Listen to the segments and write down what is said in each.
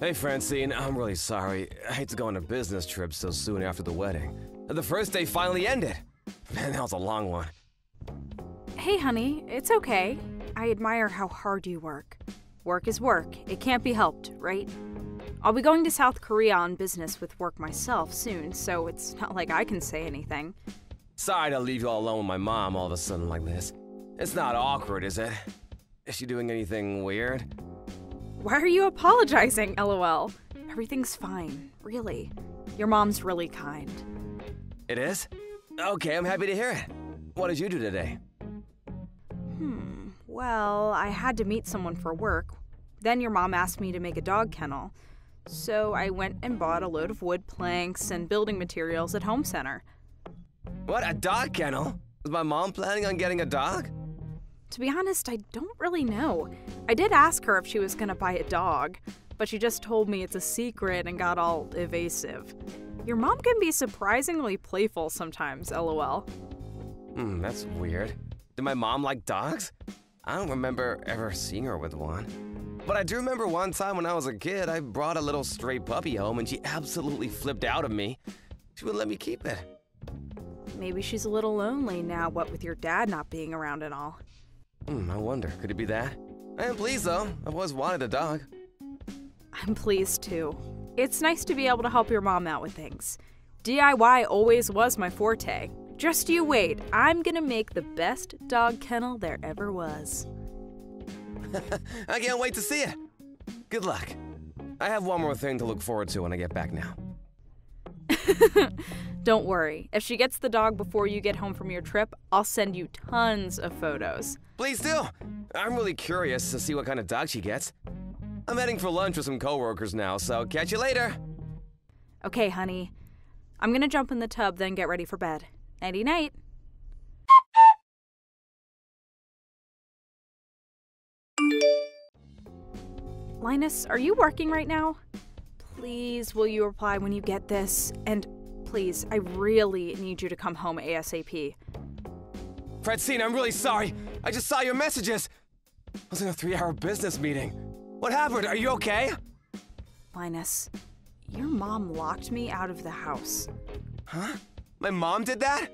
Hey Francine, I'm really sorry. I hate to go on a business trip so soon after the wedding. The first day finally ended. Man, that was a long one. Hey honey, it's okay. I admire how hard you work. Work is work. It can't be helped, right? I'll be going to South Korea on business with work myself soon, so it's not like I can say anything. Sorry to leave you all alone with my mom all of a sudden like this. It's not awkward, is it? Is she doing anything weird? Why are you apologizing, LOL? Everything's fine, really. Your mom's really kind. It is? Okay, I'm happy to hear it. What did you do today? Well, I had to meet someone for work. Then your mom asked me to make a dog kennel. So I went and bought a load of wood planks and building materials at Home Center. What, a dog kennel? Was my mom planning on getting a dog? To be honest, I don't really know. I did ask her if she was gonna buy a dog, but she just told me it's a secret and got all evasive. Your mom can be surprisingly playful sometimes, LOL. That's weird. Did my mom like dogs? I don't remember ever seeing her with one. But I do remember one time when I was a kid, I brought a little stray puppy home and she absolutely flipped out at me. She wouldn't let me keep it. Maybe she's a little lonely now, what with your dad not being around and all. I wonder, could it be that? I am pleased though, I've always wanted a dog. I'm pleased too. It's nice to be able to help your mom out with things. DIY always was my forte. Just you wait, I'm gonna make the best dog kennel there ever was. I can't wait to see it. Good luck. I have one more thing to look forward to when I get back now. Don't worry, if she gets the dog before you get home from your trip, I'll send you tons of photos. Please do. I'm really curious to see what kind of dog she gets. I'm heading for lunch with some coworkers now, so catch you later. Okay, honey. I'm gonna jump in the tub, then get ready for bed. Nighty-night. Linus, are you working right now? Please, will you reply when you get this? And please, I really need you to come home ASAP. Francine, I'm really sorry. I just saw your messages. I was in a 3-hour business meeting. What happened? Are you okay? Linus, your mom locked me out of the house. Huh? My mom did that?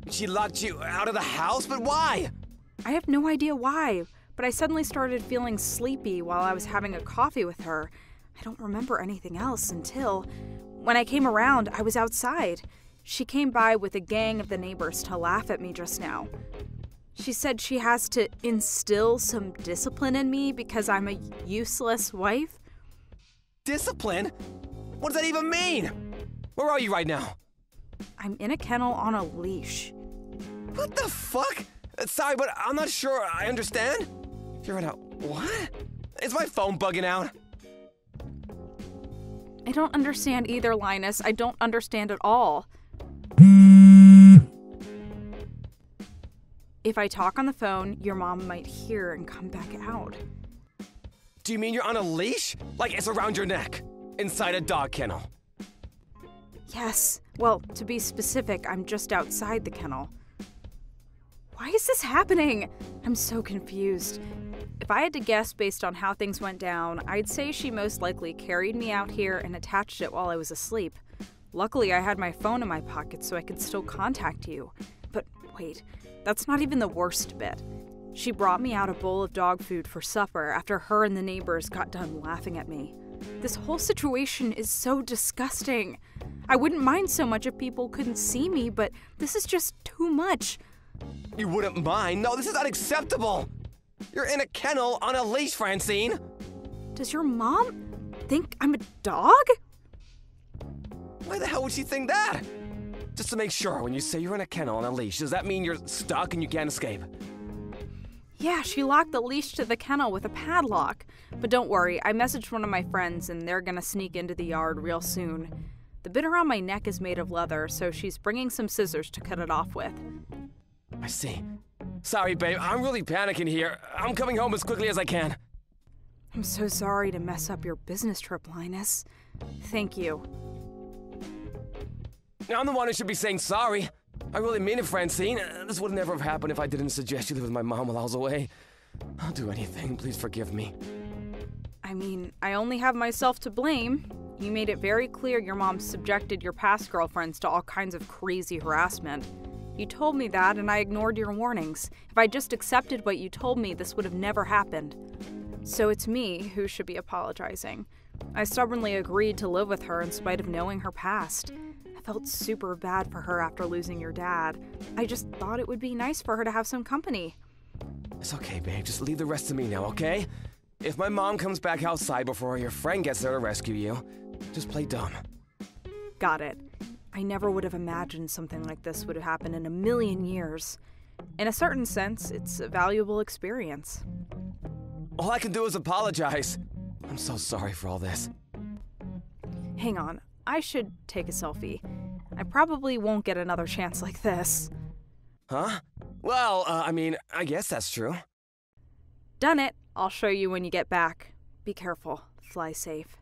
She locked you out of the house? But why? I have no idea why, but I suddenly started feeling sleepy while I was having a coffee with her. I don't remember anything else until, when I came around, I was outside. She came by with a gang of the neighbors to laugh at me just now. She said she has to instill some discipline in me because I'm a useless wife. Discipline? What does that even mean? Where are you right now? I'm in a kennel on a leash. What the fuck? Sorry, but I'm not sure I understand. You're in a what? Is my phone bugging out? I don't understand either, Linus. I don't understand at all. If I talk on the phone, your mom might hear and come back out. Do you mean you're on a leash? Like it's around your neck? Inside a dog kennel? Yes. Well, to be specific, I'm just outside the kennel. Why is this happening? I'm so confused. If I had to guess based on how things went down, I'd say she most likely carried me out here and attached it while I was asleep. Luckily, I had my phone in my pocket so I could still contact you. But wait, that's not even the worst bit. She brought me out a bowl of dog food for supper after her and the neighbors got done laughing at me. This whole situation is so disgusting. I wouldn't mind so much if people couldn't see me, but this is just too much. You wouldn't mind? No, this is unacceptable! You're in a kennel on a leash, Francine! Does your mom think I'm a dog? Why the hell would she think that? Just to make sure, when you say you're in a kennel on a leash, does that mean you're stuck and you can't escape? Yeah, she locked the leash to the kennel with a padlock. But don't worry, I messaged one of my friends and they're gonna sneak into the yard real soon. The bit around my neck is made of leather, so she's bringing some scissors to cut it off with. I see. Sorry, babe, I'm really panicking here. I'm coming home as quickly as I can. I'm so sorry to mess up your business trip, Linus. Thank you. I'm the one who should be saying sorry. I really mean it, Francine. This would never have happened if I didn't suggest you live with my mom while I was away. I'll do anything. Please forgive me. I mean, I only have myself to blame. You made it very clear your mom subjected your past girlfriends to all kinds of crazy harassment. You told me that, and I ignored your warnings. If I just accepted what you told me, this would have never happened. So it's me who should be apologizing. I stubbornly agreed to live with her in spite of knowing her past. I felt super bad for her after losing your dad. I just thought it would be nice for her to have some company. It's okay, babe. Just leave the rest to me now, okay? If my mom comes back outside before your friend gets there to rescue you, just play dumb. Got it. I never would have imagined something like this would have happened in a million years. In a certain sense, it's a valuable experience. All I can do is apologize. I'm so sorry for all this. Hang on, I should take a selfie. I probably won't get another chance like this. Huh? Well, I guess that's true. Done it. I'll show you when you get back. Be careful. Fly safe.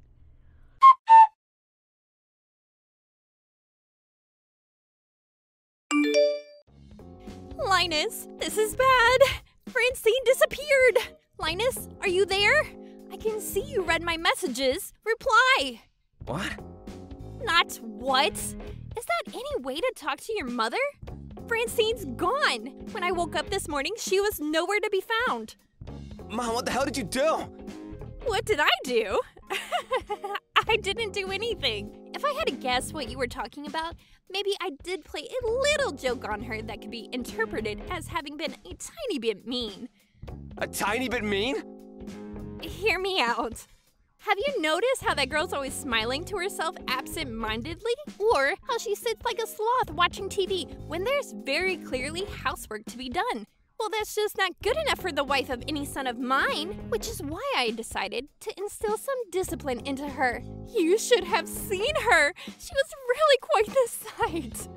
Linus, this is bad. Francine disappeared. Linus, are you there? I can see you read my messages. Reply. What? Not what? Is that any way to talk to your mother? Francine's gone. When I woke up this morning, she was nowhere to be found. Mom, what the hell did you do? What did I do? I didn't do anything. If I had to guess what you were talking about, maybe I did play a little joke on her that could be interpreted as having been a tiny bit mean. A tiny bit mean? Hear me out. Have you noticed how that girl's always smiling to herself absent-mindedly? Or how she sits like a sloth watching TV when there's very clearly housework to be done? Well, that's just not good enough for the wife of any son of mine, which is why I decided to instill some discipline into her. You should have seen her. She was really quite the sight.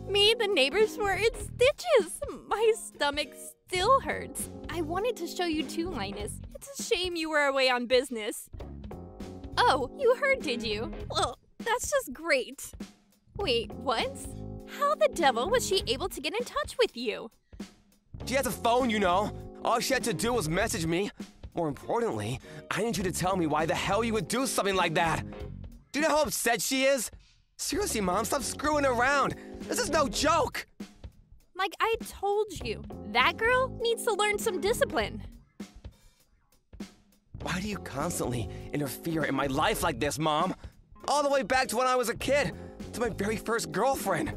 Me and the neighbors were in stitches. My stomach still hurts. I wanted to show you too, Linus. It's a shame you were away on business. Oh, you heard, did you? Well, that's just great. Wait, what? How the devil was she able to get in touch with you? She has a phone, you know. All she had to do was message me. More importantly, I need you to tell me why the hell you would do something like that. Do you know how upset she is? Seriously, Mom, stop screwing around. This is no joke. Like I told you, that girl needs to learn some discipline. Why do you constantly interfere in my life like this, Mom? All the way back to when I was a kid, to my very first girlfriend.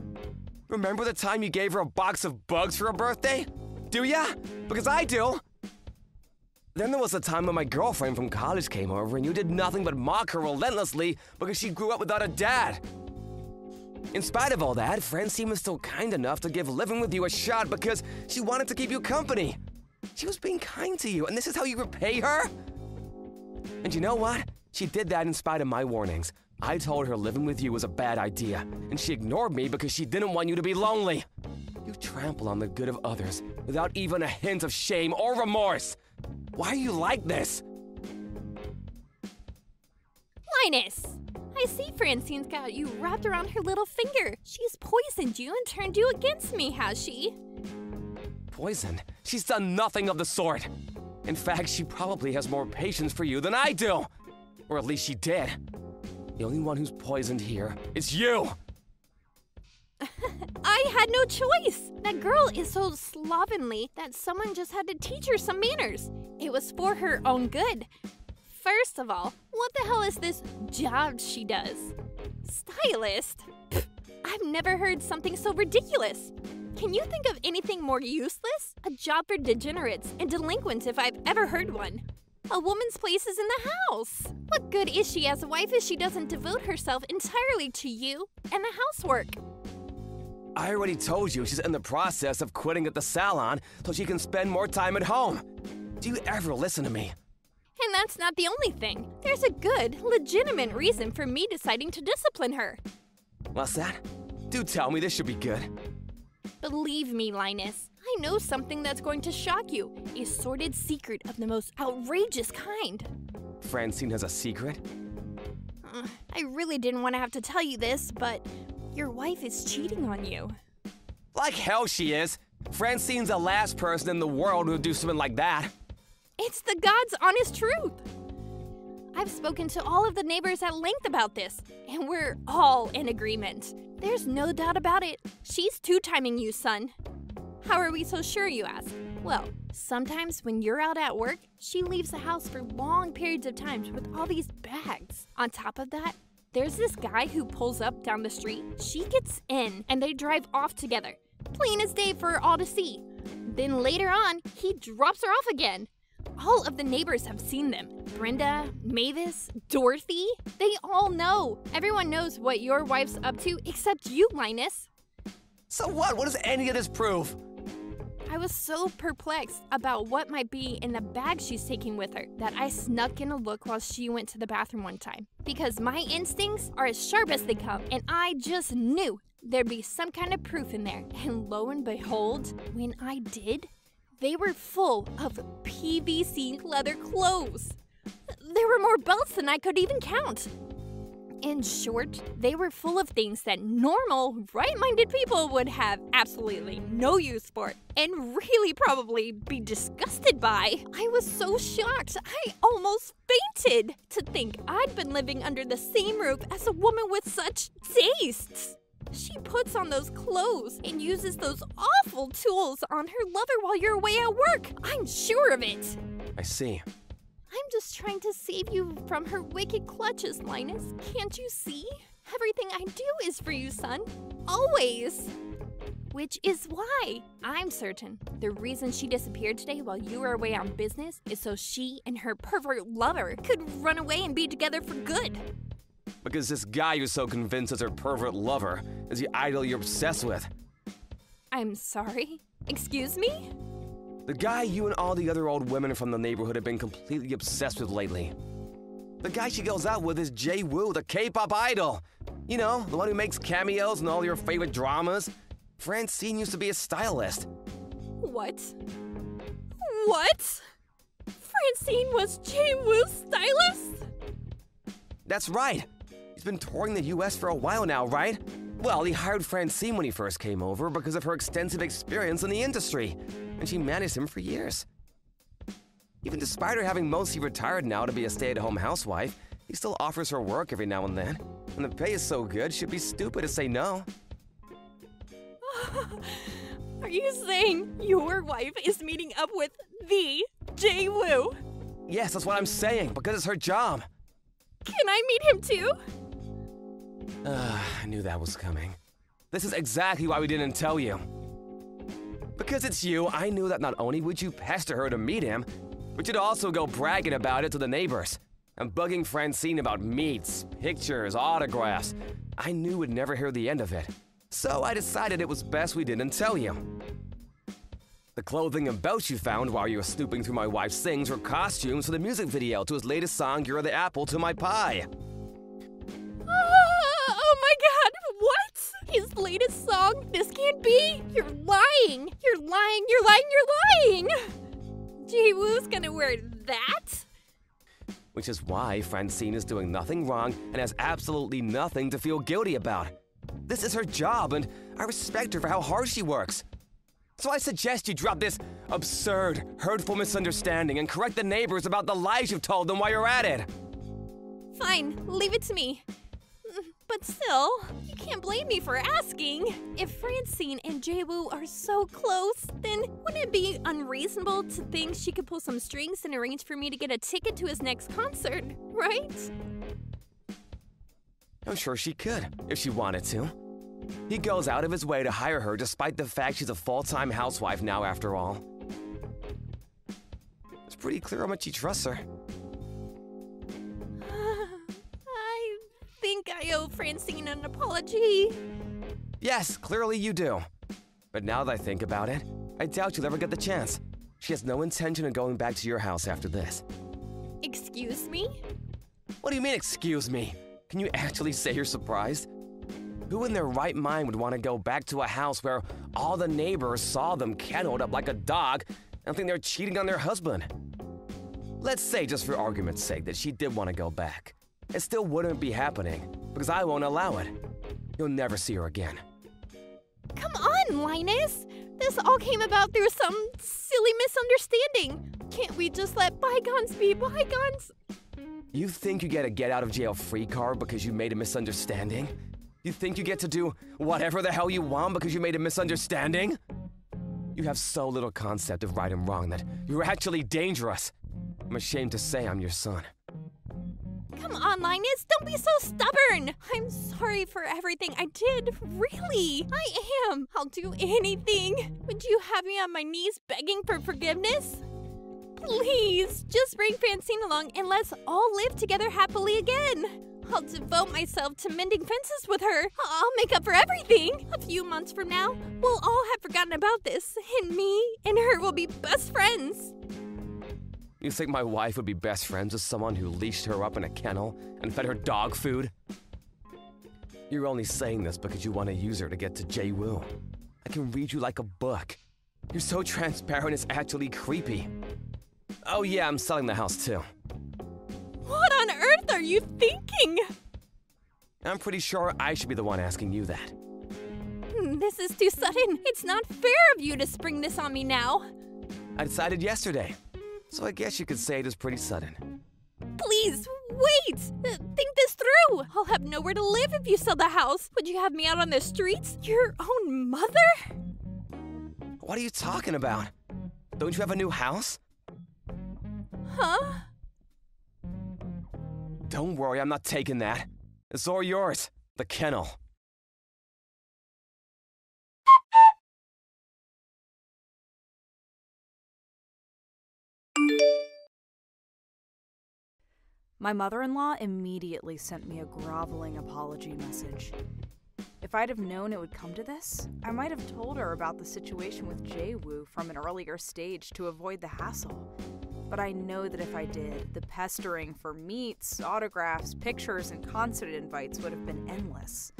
Remember the time you gave her a box of bugs for her birthday? Do ya? Because I do. Then there was the time when my girlfriend from college came over and you did nothing but mock her relentlessly because she grew up without a dad. In spite of all that, Francine was still kind enough to give living with you a shot because she wanted to keep you company. She was being kind to you, and this is how you repay her? And you know what? She did that in spite of my warnings. I told her living with you was a bad idea, and she ignored me because she didn't want you to be lonely. You trample on the good of others without even a hint of shame or remorse. Why are you like this? Linus! I see Francine's got you wrapped around her little finger. She's poisoned you and turned you against me, has she? Poison? She's done nothing of the sort. In fact, she probably has more patience for you than I do. Or at least she did. The only one who's poisoned here is you. I had no choice. That girl is so slovenly that someone just had to teach her some manners. It was for her own good. First of all, what the hell is this job she does? Stylist? Pfft, I've never heard something so ridiculous. Can you think of anything more useless? A job for degenerates and delinquents if I've ever heard one. A woman's place is in the house. What good is she as a wife if she doesn't devote herself entirely to you and the housework? I already told you she's in the process of quitting at the salon so she can spend more time at home. Do you ever listen to me? And that's not the only thing. There's a good, legitimate reason for me deciding to discipline her. What's that? Do tell me, this should be good. Believe me, Linus, I know something that's going to shock you. A sordid secret of the most outrageous kind. Francine has a secret? I really didn't want to have to tell you this, but your wife is cheating on you. Like hell she is. Francine's the last person in the world who would do something like that. It's the God's honest truth. I've spoken to all of the neighbors at length about this, and we're all in agreement. There's no doubt about it. She's two-timing you, son. How are we so sure, you ask? Well, sometimes when you're out at work, she leaves the house for long periods of time with all these bags. On top of that, there's this guy who pulls up down the street. She gets in, and they drive off together. Plain as day for all to see. Then later on, he drops her off again. All of the neighbors have seen them. Brenda, Mavis, Dorothy, they all know. Everyone knows what your wife's up to except you, Linus. So what? What does any of this prove? I was so perplexed about what might be in the bag she's taking with her that I snuck in a look while she went to the bathroom one time. Because my instincts are as sharp as they come, and I just knew there'd be some kind of proof in there. And lo and behold, when I did, they were full of PVC leather clothes. There were more belts than I could even count. In short, they were full of things that normal, right-minded people would have absolutely no use for and really probably be disgusted by. I was so shocked, I almost fainted to think I'd been living under the same roof as a woman with such tastes. She puts on those clothes and uses those awful tools on her lover while you're away at work. I'm sure of it. I see. I'm just trying to save you from her wicked clutches, Linus. Can't you see? Everything I do is for you, son. Always. Which is why I'm certain the reason she disappeared today while you were away on business is so she and her pervert lover could run away and be together for good. Because this guy you're so convinced is her pervert lover is the idol you're obsessed with. I'm sorry? Excuse me? The guy you and all the other old women from the neighborhood have been completely obsessed with lately. The guy she goes out with is Jay Woo, the K-pop idol. You know, the one who makes cameos in all your favorite dramas. Francine used to be a stylist. What? What? Francine was Jay Woo's stylist? That's right. He's been touring the US for a while now, right? Well, he hired Francine when he first came over because of her extensive experience in the industry, and she managed him for years. Even despite her having mostly retired now to be a stay-at-home housewife, he still offers her work every now and then. And the pay is so good, she'd be stupid to say no. Are you saying your wife is meeting up with the Jay Woo? Yes, that's what I'm saying, because it's her job. Can I meet him too? I knew that was coming. This is exactly why we didn't tell you. Because it's you, I knew that not only would you pester her to meet him, but you'd also go bragging about it to the neighbors and bugging Francine about meets, pictures, autographs. I knew we'd never hear the end of it. So I decided it was best we didn't tell you. The clothing and belts you found while you were snooping through my wife's things were costumes for the music video to his latest song, You're the Apple to My Pie. Oh my god, what? His latest song? This can't be. You're lying. You're lying, you're lying, you're lying. Jay Woo's gonna wear that? Which is why Francine is doing nothing wrong and has absolutely nothing to feel guilty about. This is her job, and I respect her for how hard she works. So I suggest you drop this absurd, hurtful misunderstanding and correct the neighbors about the lies you've told them while you're at it. Fine, leave it to me. But still, you can't blame me for asking. If Francine and Jay Woo are so close, then wouldn't it be unreasonable to think she could pull some strings and arrange for me to get a ticket to his next concert, right? I'm sure she could, if she wanted to. He goes out of his way to hire her despite the fact she's a full-time housewife now after all. It's pretty clear how much he trusts her. I think I owe Francine an apology. Yes, clearly you do. But now that I think about it, I doubt you'll ever get the chance. She has no intention of going back to your house after this. Excuse me? What do you mean, excuse me? Can you actually say you're surprised? Who in their right mind would want to go back to a house where all the neighbors saw them kenneled up like a dog and think they're cheating on their husband? Let's say, just for argument's sake, that she did want to go back. It still wouldn't be happening, because I won't allow it. You'll never see her again. Come on, Linus! This all came about through some silly misunderstanding. Can't we just let bygones be bygones? You think you get a get-out-of-jail-free card because you made a misunderstanding? You think you get to do whatever the hell you want because you made a misunderstanding? You have so little concept of right and wrong that you're actually dangerous. I'm ashamed to say I'm your son. Come on, Linus, don't be so stubborn. I'm sorry for everything I did, really. I am. I'll do anything. Would you have me on my knees begging for forgiveness? Please, just bring Francine along and let's all live together happily again. I'll devote myself to mending fences with her. I'll make up for everything. A few months from now, we'll all have forgotten about this, and me and her will be best friends. You think my wife would be best friends with someone who leashed her up in a kennel and fed her dog food? You're only saying this because you want to use her to get to Jae-woo. I can read you like a book. You're so transparent, it's actually creepy. Oh yeah, I'm selling the house too. What on earth are you thinking? I'm pretty sure I should be the one asking you that. This is too sudden. It's not fair of you to spring this on me now. I decided yesterday, so I guess you could say it is pretty sudden. Please, wait! Think this through! I'll have nowhere to live if you sell the house. Would you have me out on the streets? Your own mother? What are you talking about? Don't you have a new house? Huh? Don't worry, I'm not taking that. It's all yours. The kennel. My mother-in-law immediately sent me a groveling apology message. If I'd have known it would come to this, I might have told her about the situation with Jae-woo from an earlier stage to avoid the hassle. But I know that if I did, the pestering for meets, autographs, pictures, and concert invites would have been endless.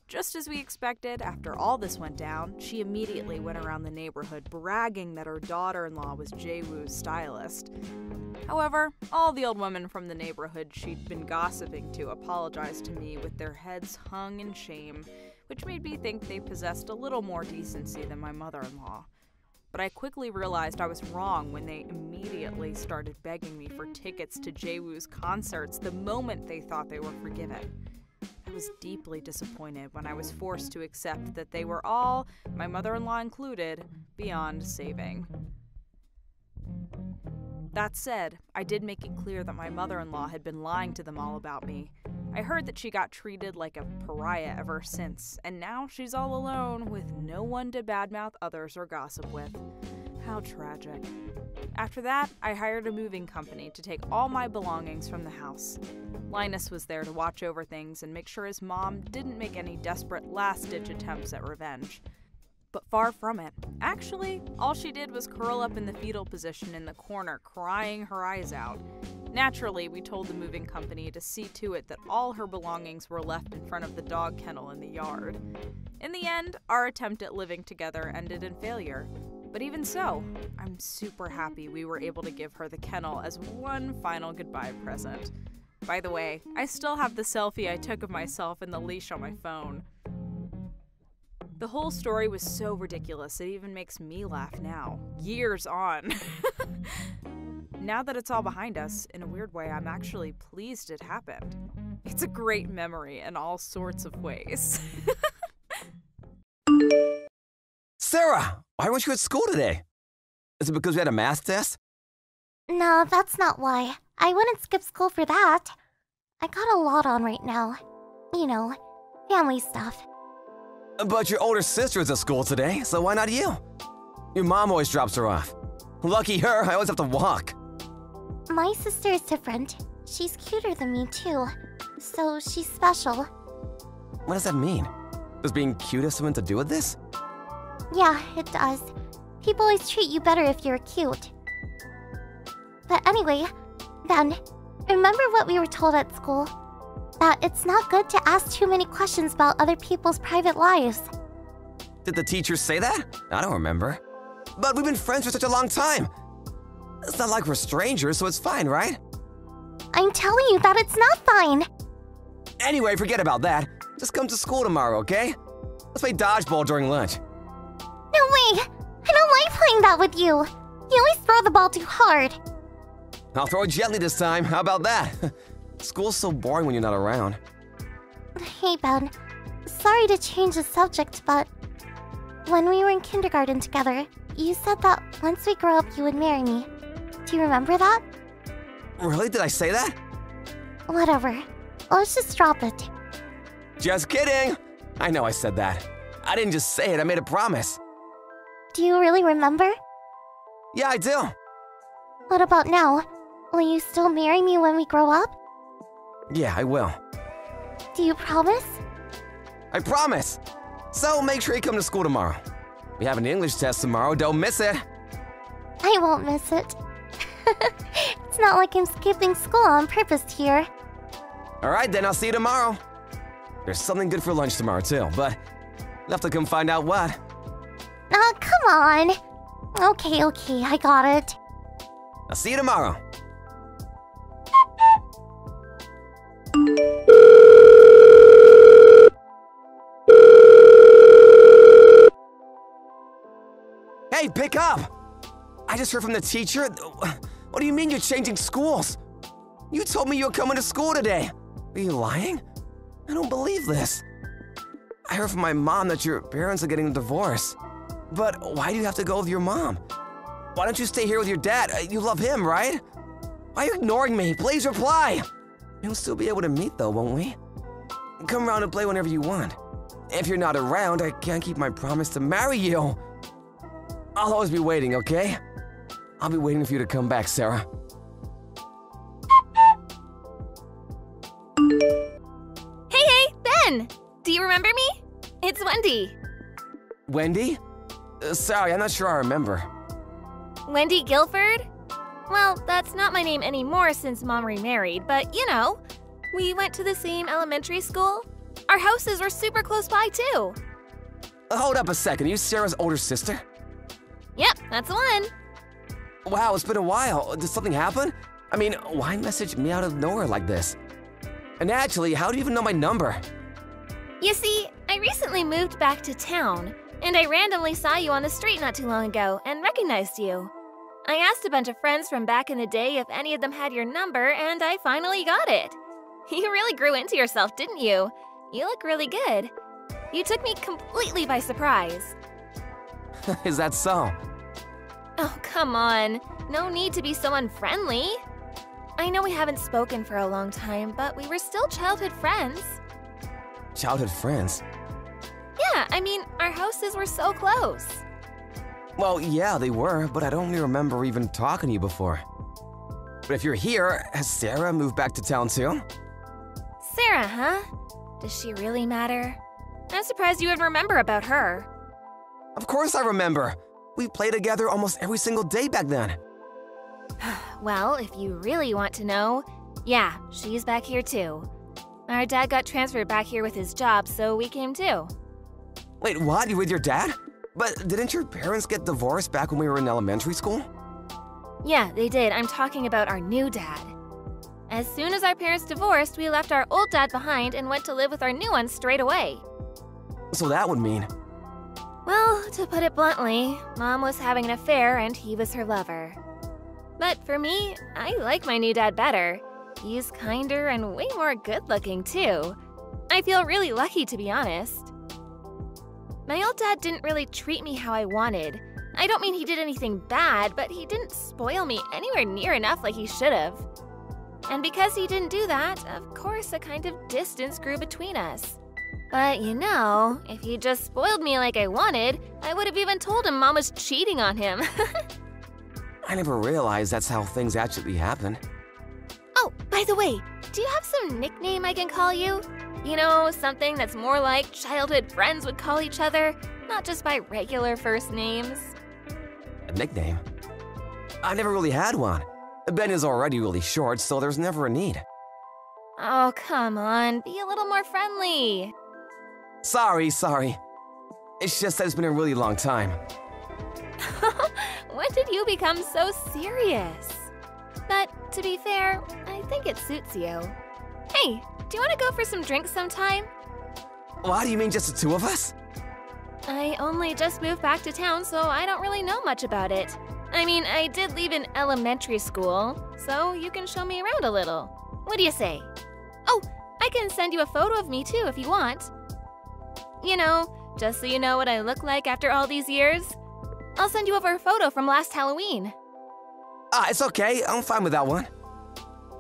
Just as we expected, after all this went down, she immediately went around the neighborhood bragging that her daughter-in-law was Jae-woo's stylist. However, all the old women from the neighborhood she'd been gossiping to apologized to me with their heads hung in shame, which made me think they possessed a little more decency than my mother-in-law. But I quickly realized I was wrong when they immediately started begging me for tickets to Jae-woo's concerts the moment they thought they were forgiven. I was deeply disappointed when I was forced to accept that they were all, my mother-in-law included, beyond saving. That said, I did make it clear that my mother-in-law had been lying to them all about me. I heard that she got treated like a pariah ever since, and now she's all alone with no one to badmouth others or gossip with. How tragic. After that, I hired a moving company to take all my belongings from the house. Linus was there to watch over things and make sure his mom didn't make any desperate last-ditch attempts at revenge. But far from it. Actually, all she did was curl up in the fetal position in the corner, crying her eyes out. Naturally, we told the moving company to see to it that all her belongings were left in front of the dog kennel in the yard. In the end, our attempt at living together ended in failure. But even so, I'm super happy we were able to give her the kennel as one final goodbye present. By the way, I still have the selfie I took of myself in the leash on my phone. The whole story was so ridiculous, it even makes me laugh now, years on. Now that it's all behind us, in a weird way, I'm actually pleased it happened. It's a great memory in all sorts of ways. Sarah, why weren't you at school today? Is it because we had a math test? No, that's not why. I wouldn't skip school for that. I got a lot on right now. You know, family stuff. But your older sister is at school today, so why not you? Your mom always drops her off. Lucky her, I always have to walk. My sister is different. She's cuter than me, too. So she's special. What does that mean? Does being cute have something to do with this? Yeah, it does. People always treat you better if you're cute. But anyway, then, remember what we were told at school? That it's not good to ask too many questions about other people's private lives. Did the teacher say that? I don't remember. But we've been friends for such a long time. It's not like we're strangers, so it's fine, right? I'm telling you that it's not fine. Anyway, forget about that. Just come to school tomorrow, okay? Let's play dodgeball during lunch. No way! I don't like playing that with you. You always throw the ball too hard. I'll throw it gently this time. How about that? School's so boring when you're not around. Hey, Ben. Sorry to change the subject, but when we were in kindergarten together, you said that once we grow up, you would marry me. Do you remember that? Really? Did I say that? Whatever. Let's just drop it. Just kidding! I know I said that. I didn't just say it, I made a promise. Do you really remember? Yeah, I do. What about now? Will you still marry me when we grow up? Yeah, I will. Do you promise? I promise! So make sure you come to school tomorrow. We have an English test tomorrow, don't miss it! I won't miss it. It's not like I'm skipping school on purpose here. Alright, then I'll see you tomorrow. There's something good for lunch tomorrow, too, but you'll have to come find out what. Oh, come on. Okay, I got it. I'll see you tomorrow. Hey, pick up! I just heard from the teacher. What do you mean you're changing schools? You told me you were coming to school today. Are you lying? I don't believe this. I heard from my mom that your parents are getting a divorce. But why do you have to go with your mom? Why don't you stay here with your dad? You love him, right? Why are you ignoring me? Please reply. We'll still be able to meet though, won't we? Come around and play whenever you want. If you're not around, I can't keep my promise to marry you. I'll always be waiting, okay? I'll be waiting for you to come back, Sarah. Hey, Ben! Do you remember me? It's Wendy. Wendy? Sorry, I'm not sure I remember. Wendy Guilford? Well, that's not my name anymore since Mom remarried, but you know, we went to the same elementary school. Our houses were super close by, too. Hold up a second, are you Sarah's older sister? Yep, that's the one. Wow, it's been a while. Did something happen? I mean, why message me out of nowhere like this? And actually, how do you even know my number? You see, I recently moved back to town, and I randomly saw you on the street not too long ago and recognized you. I asked a bunch of friends from back in the day if any of them had your number, and I finally got it. You really grew into yourself, didn't you? You look really good. You took me completely by surprise. Is that so? Oh, come on. No need to be so unfriendly. I know we haven't spoken for a long time, but we were still childhood friends. Childhood friends? Yeah, I mean, our houses were so close. Well, yeah, they were, but I don't really remember even talking to you before. But if you're here, has Sarah moved back to town too? Sarah, huh? Does she really matter? I'm surprised you would remember about her. Of course I remember. We played together almost every single day back then. Well, if you really want to know, yeah, she's back here too. Our dad got transferred back here with his job, so we came too. Wait, what? You with your dad? But didn't your parents get divorced back when we were in elementary school? Yeah, they did. I'm talking about our new dad. As soon as our parents divorced, we left our old dad behind and went to live with our new one straight away. So that would mean… Well, to put it bluntly, Mom was having an affair and he was her lover. But for me, I like my new dad better. He's kinder and way more good-looking, too. I feel really lucky, to be honest. My old dad didn't really treat me how I wanted. I don't mean he did anything bad, but he didn't spoil me anywhere near enough like he should have. And because he didn't do that, of course a kind of distance grew between us. But you know, if he just spoiled me like I wanted, I would have even told him Mom was cheating on him. I never realized that's how things actually happen. Oh, by the way, do you have some nickname I can call you? You know, something that's more like childhood friends would call each other, not just by regular first names. A nickname? I never really had one. Ben is already really short, so there's never a need. Oh, come on, be a little more friendly. Sorry. It's just that it's been a really long time. When did you become so serious? But to be fair, I think it suits you. Hey, do you want to go for some drinks sometime? What, do you mean just the two of us? I only just moved back to town, so I don't really know much about it. I mean, I did leave in elementary school, so you can show me around a little. What do you say? Oh, I can send you a photo of me too if you want. You know, just so you know what I look like after all these years. I'll send you over a photo from last Halloween. It's okay. I'm fine with that one.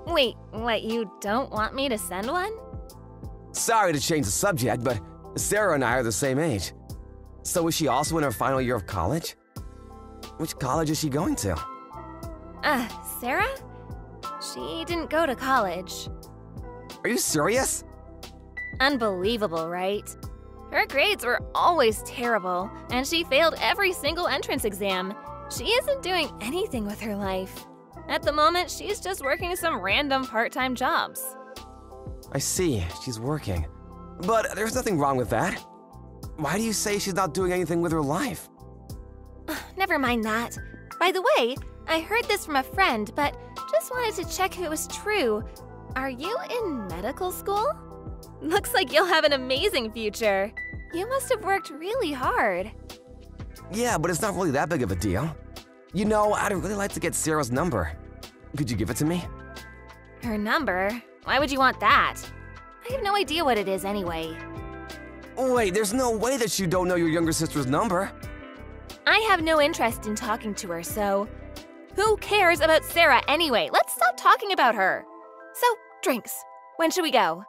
Wait, what, you don't want me to send one? Sorry to change the subject, but Sarah and I are the same age. So is she also in her final year of college? Which college is she going to? Sarah? She didn't go to college. Are you serious? Unbelievable, right? Her grades were always terrible, and she failed every single entrance exam. She isn't doing anything with her life. At the moment, she's just working some random part-time jobs. I see, she's working. But there's nothing wrong with that. Why do you say she's not doing anything with her life? Never mind that. By the way, I heard this from a friend, but just wanted to check if it was true. Are you in medical school? Looks like you'll have an amazing future. You must have worked really hard. Yeah, but it's not really that big of a deal. You know, I'd really like to get Sarah's number. Could you give it to me? Her number? Why would you want that? I have no idea what it is anyway. Wait, there's no way that you don't know your younger sister's number. I have no interest in talking to her, so… Who cares about Sarah anyway? Let's stop talking about her. So, drinks. When should we go?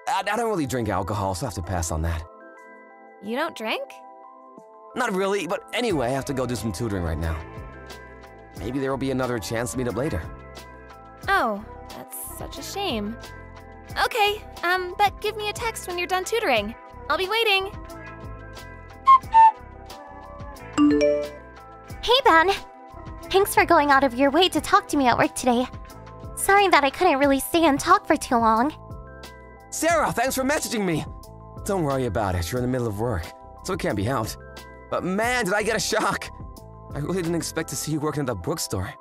I don't really drink alcohol, so I have to pass on that. You don't drink? Not really, but anyway, I have to go do some tutoring right now. Maybe there will be another chance to meet up later. Oh, that's such a shame. Okay, but give me a text when you're done tutoring. I'll be waiting. Hey, Ben. Thanks for going out of your way to talk to me at work today. Sorry that I couldn't really stay and talk for too long. Sarah, thanks for messaging me. Don't worry about it, you're in the middle of work, so it can't be helped. But man, did I get a shock. I really didn't expect to see you working at the bookstore.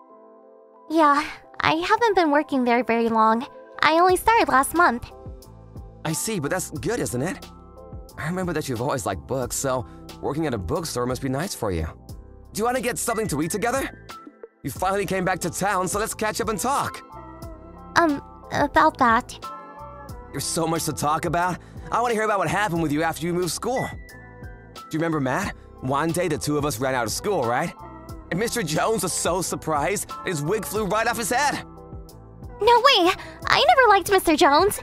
Yeah, I haven't been working there very long. I only started last month. I see, but that's good, isn't it? I remember that you've always liked books, so working at a bookstore must be nice for you. Do you want to get something to eat together? You finally came back to town, so let's catch up and talk. About that. There's so much to talk about. I want to hear about what happened with you after you moved school. Do you remember Matt? One day the two of us ran out of school, right? And Mr. Jones was so surprised, his wig flew right off his head. No way! I never liked Mr. Jones.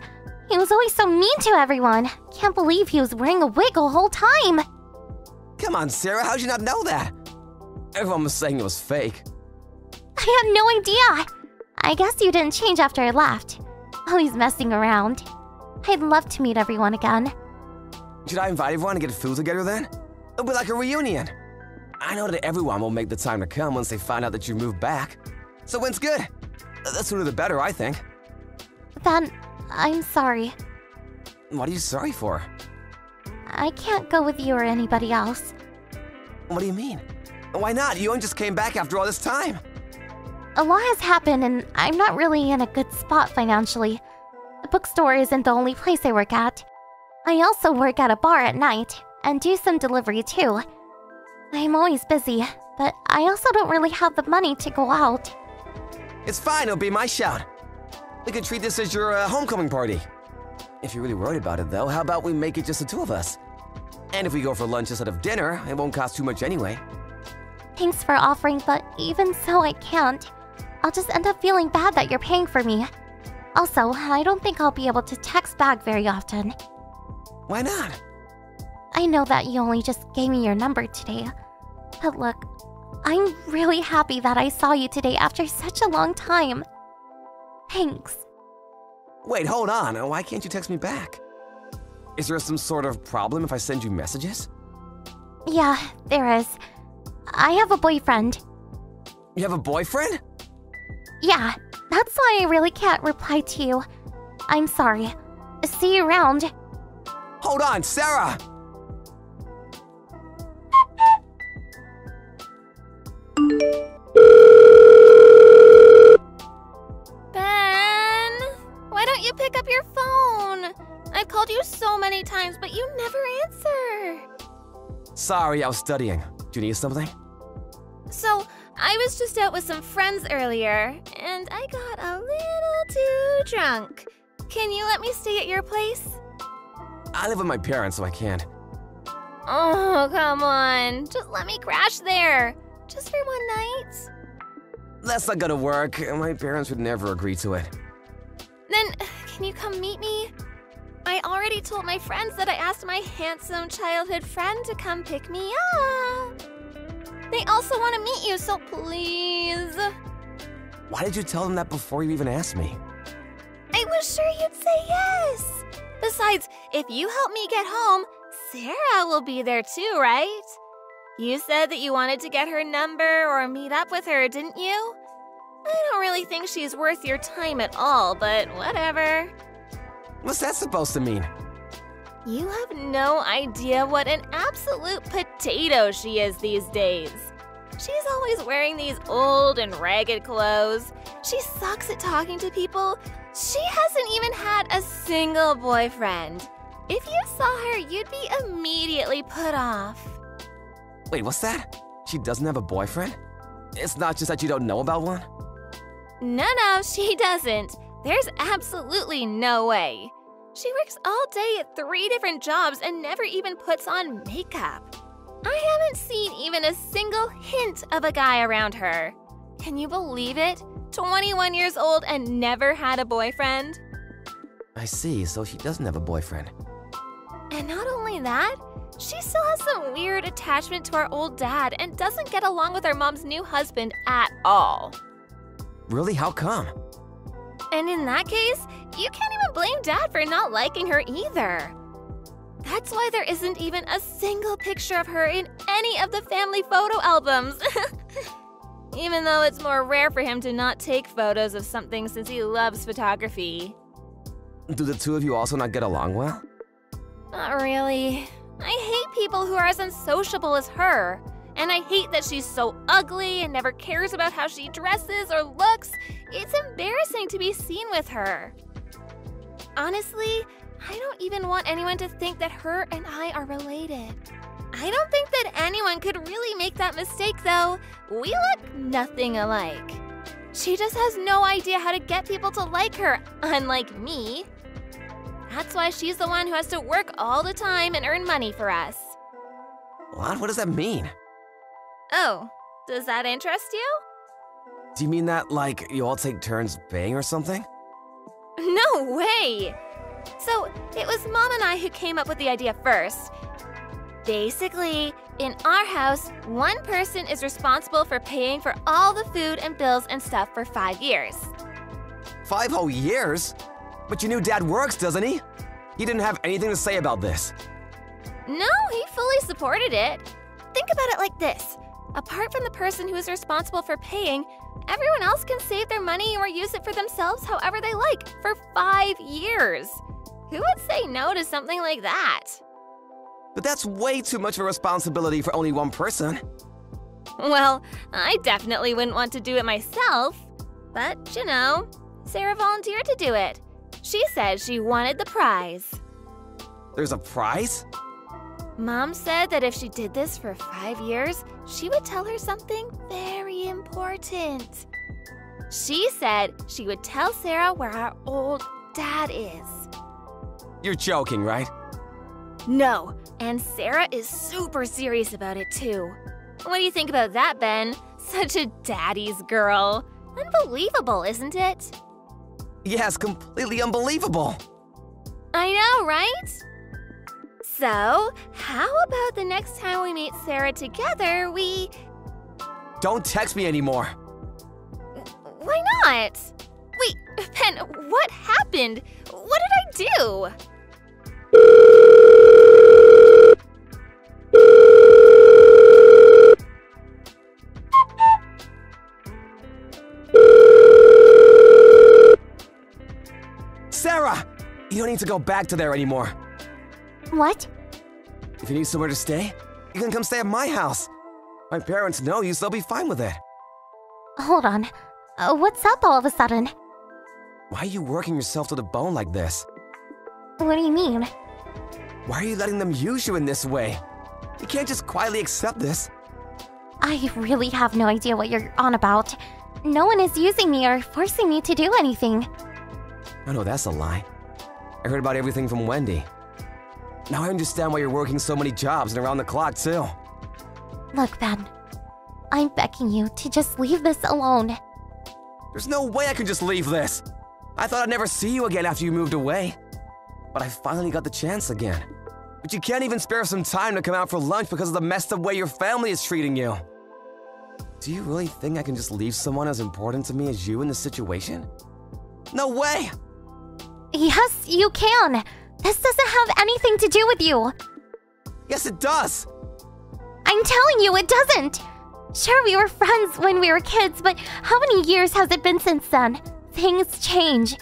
He was always so mean to everyone. Can't believe he was wearing a wig the whole time. Come on, Sarah, how'd you not know that? Everyone was saying it was fake. I had no idea. I guess you didn't change after I left. Always messing around. I'd love to meet everyone again. Should I invite everyone to get food together then? It'll be like a reunion. I know that everyone will make the time to come once they find out that you moved back. So when's good? The sooner the better, I think. Then, I'm sorry. What are you sorry for? I can't go with you or anybody else. What do you mean? Why not? You only just came back after all this time. A lot has happened and I'm not really in a good spot financially. The bookstore isn't the only place I work at. I also work at a bar at night and do some delivery too. I'm always busy, but I also don't really have the money to go out. It's fine, it'll be my shout. We could treat this as your homecoming party. If you're really worried about it though, how about we make it just the two of us? And if we go for lunch instead of dinner, it won't cost too much anyway. Thanks for offering, but even so I can't. I'll just end up feeling bad that you're paying for me. Also, I don't think I'll be able to text back very often. Why not? I know that you only just gave me your number today. But look, I'm really happy that I saw you today after such a long time. Thanks. Wait, hold on. Why can't you text me back? Is there some sort of problem if I send you messages? Yeah, there is. I have a boyfriend. You have a boyfriend? Yeah, that's why I really can't reply to you. I'm sorry. See you around. Hold on, Sarah! Ben! Why don't you pick up your phone? I've called you so many times, but you never answer. Sorry, I was studying. Do you need something? So, I was just out with some friends earlier, and I got a little too drunk. Can you let me stay at your place? I live with my parents, so I can't. Oh, come on. Just let me crash there. Just for one night. That's not gonna work. My parents would never agree to it. Then, can you come meet me? I already told my friends that I asked my handsome childhood friend to come pick me up. They also want to meet you, so please. Why did you tell them that before you even asked me? I was sure you'd say yes. Besides, if you help me get home, Sarah will be there too, right? You said that you wanted to get her number or meet up with her, didn't you? I don't really think she's worth your time at all, but whatever. What's that supposed to mean? You have no idea what an absolute potato she is these days. She's always wearing these old and ragged clothes. She sucks at talking to people. She hasn't even had a single boyfriend. If you saw her, you'd be immediately put off. Wait, what's that? She doesn't have a boyfriend? It's not just that you don't know about one? No, she doesn't. There's absolutely no way. She works all day at 3 different jobs and never even puts on makeup. I haven't seen even a single hint of a guy around her. Can you believe it? 21 years old and never had a boyfriend? I see, so she doesn't have a boyfriend. And not only that, she still has some weird attachment to our old dad and doesn't get along with our mom's new husband at all. Really? How come? And in that case, you can't even blame Dad for not liking her either. That's why there isn't even a single picture of her in any of the family photo albums. Even though it's more rare for him to not take photos of something since he loves photography. Do the two of you also not get along well? Not really. I hate people who are as unsociable as her. And I hate that she's so ugly and never cares about how she dresses or looks. It's embarrassing to be seen with her. Honestly, I don't even want anyone to think that her and I are related. I don't think that anyone could really make that mistake, though. We look nothing alike. She just has no idea how to get people to like her, unlike me. That's why she's the one who has to work all the time and earn money for us. What? What does that mean? Oh, does that interest you? Do you mean that, like, you all take turns paying or something? No way! So, it was Mom and I who came up with the idea first. Basically, in our house, one person is responsible for paying for all the food and bills and stuff for 5 years. 5 whole years? But your new dad works, doesn't he? He didn't have anything to say about this. No, he fully supported it. Think about it like this. Apart from the person who is responsible for paying, everyone else can save their money or use it for themselves however they like for 5 years. Who would say no to something like that? But that's way too much of a responsibility for only one person. Well, I definitely wouldn't want to do it myself. But, you know, Sarah volunteered to do it. She said she wanted the prize. There's a prize? Mom said that if she did this for 5 years, she would tell her something very important. She said she would tell Sarah where our old dad is. You're joking, right? No, and Sarah is super serious about it too. What do you think about that, Ben? Such a daddy's girl. Unbelievable, isn't it? Yes, completely unbelievable. I know, right? So, how about the next time we meet Sarah together, we… Don't text me anymore. Why not? Wait, Ben, what happened? What did I do? Sarah! You don't need to go back to there anymore. What? If you need somewhere to stay, you can come stay at my house. My parents know you, so they'll be fine with it. Hold on. What's up all of a sudden? Why are you working yourself to the bone like this? What do you mean? Why are you letting them use you in this way? You can't just quietly accept this. I really have no idea what you're on about. No one is using me or forcing me to do anything. I know that's a lie. I heard about everything from Wendy. Now I understand why you're working so many jobs and around the clock, too. Look, Ben. I'm begging you to just leave this alone. There's no way I could just leave this. I thought I'd never see you again after you moved away. But I finally got the chance again. But you can't even spare some time to come out for lunch because of the messed up way your family is treating you. Do you really think I can just leave someone as important to me as you in this situation? No way! Yes, you can. This doesn't have anything to do with you. Yes, it does! I'm telling you, it doesn't. Sure, we were friends when we were kids, but how many years has it been since then? Things change.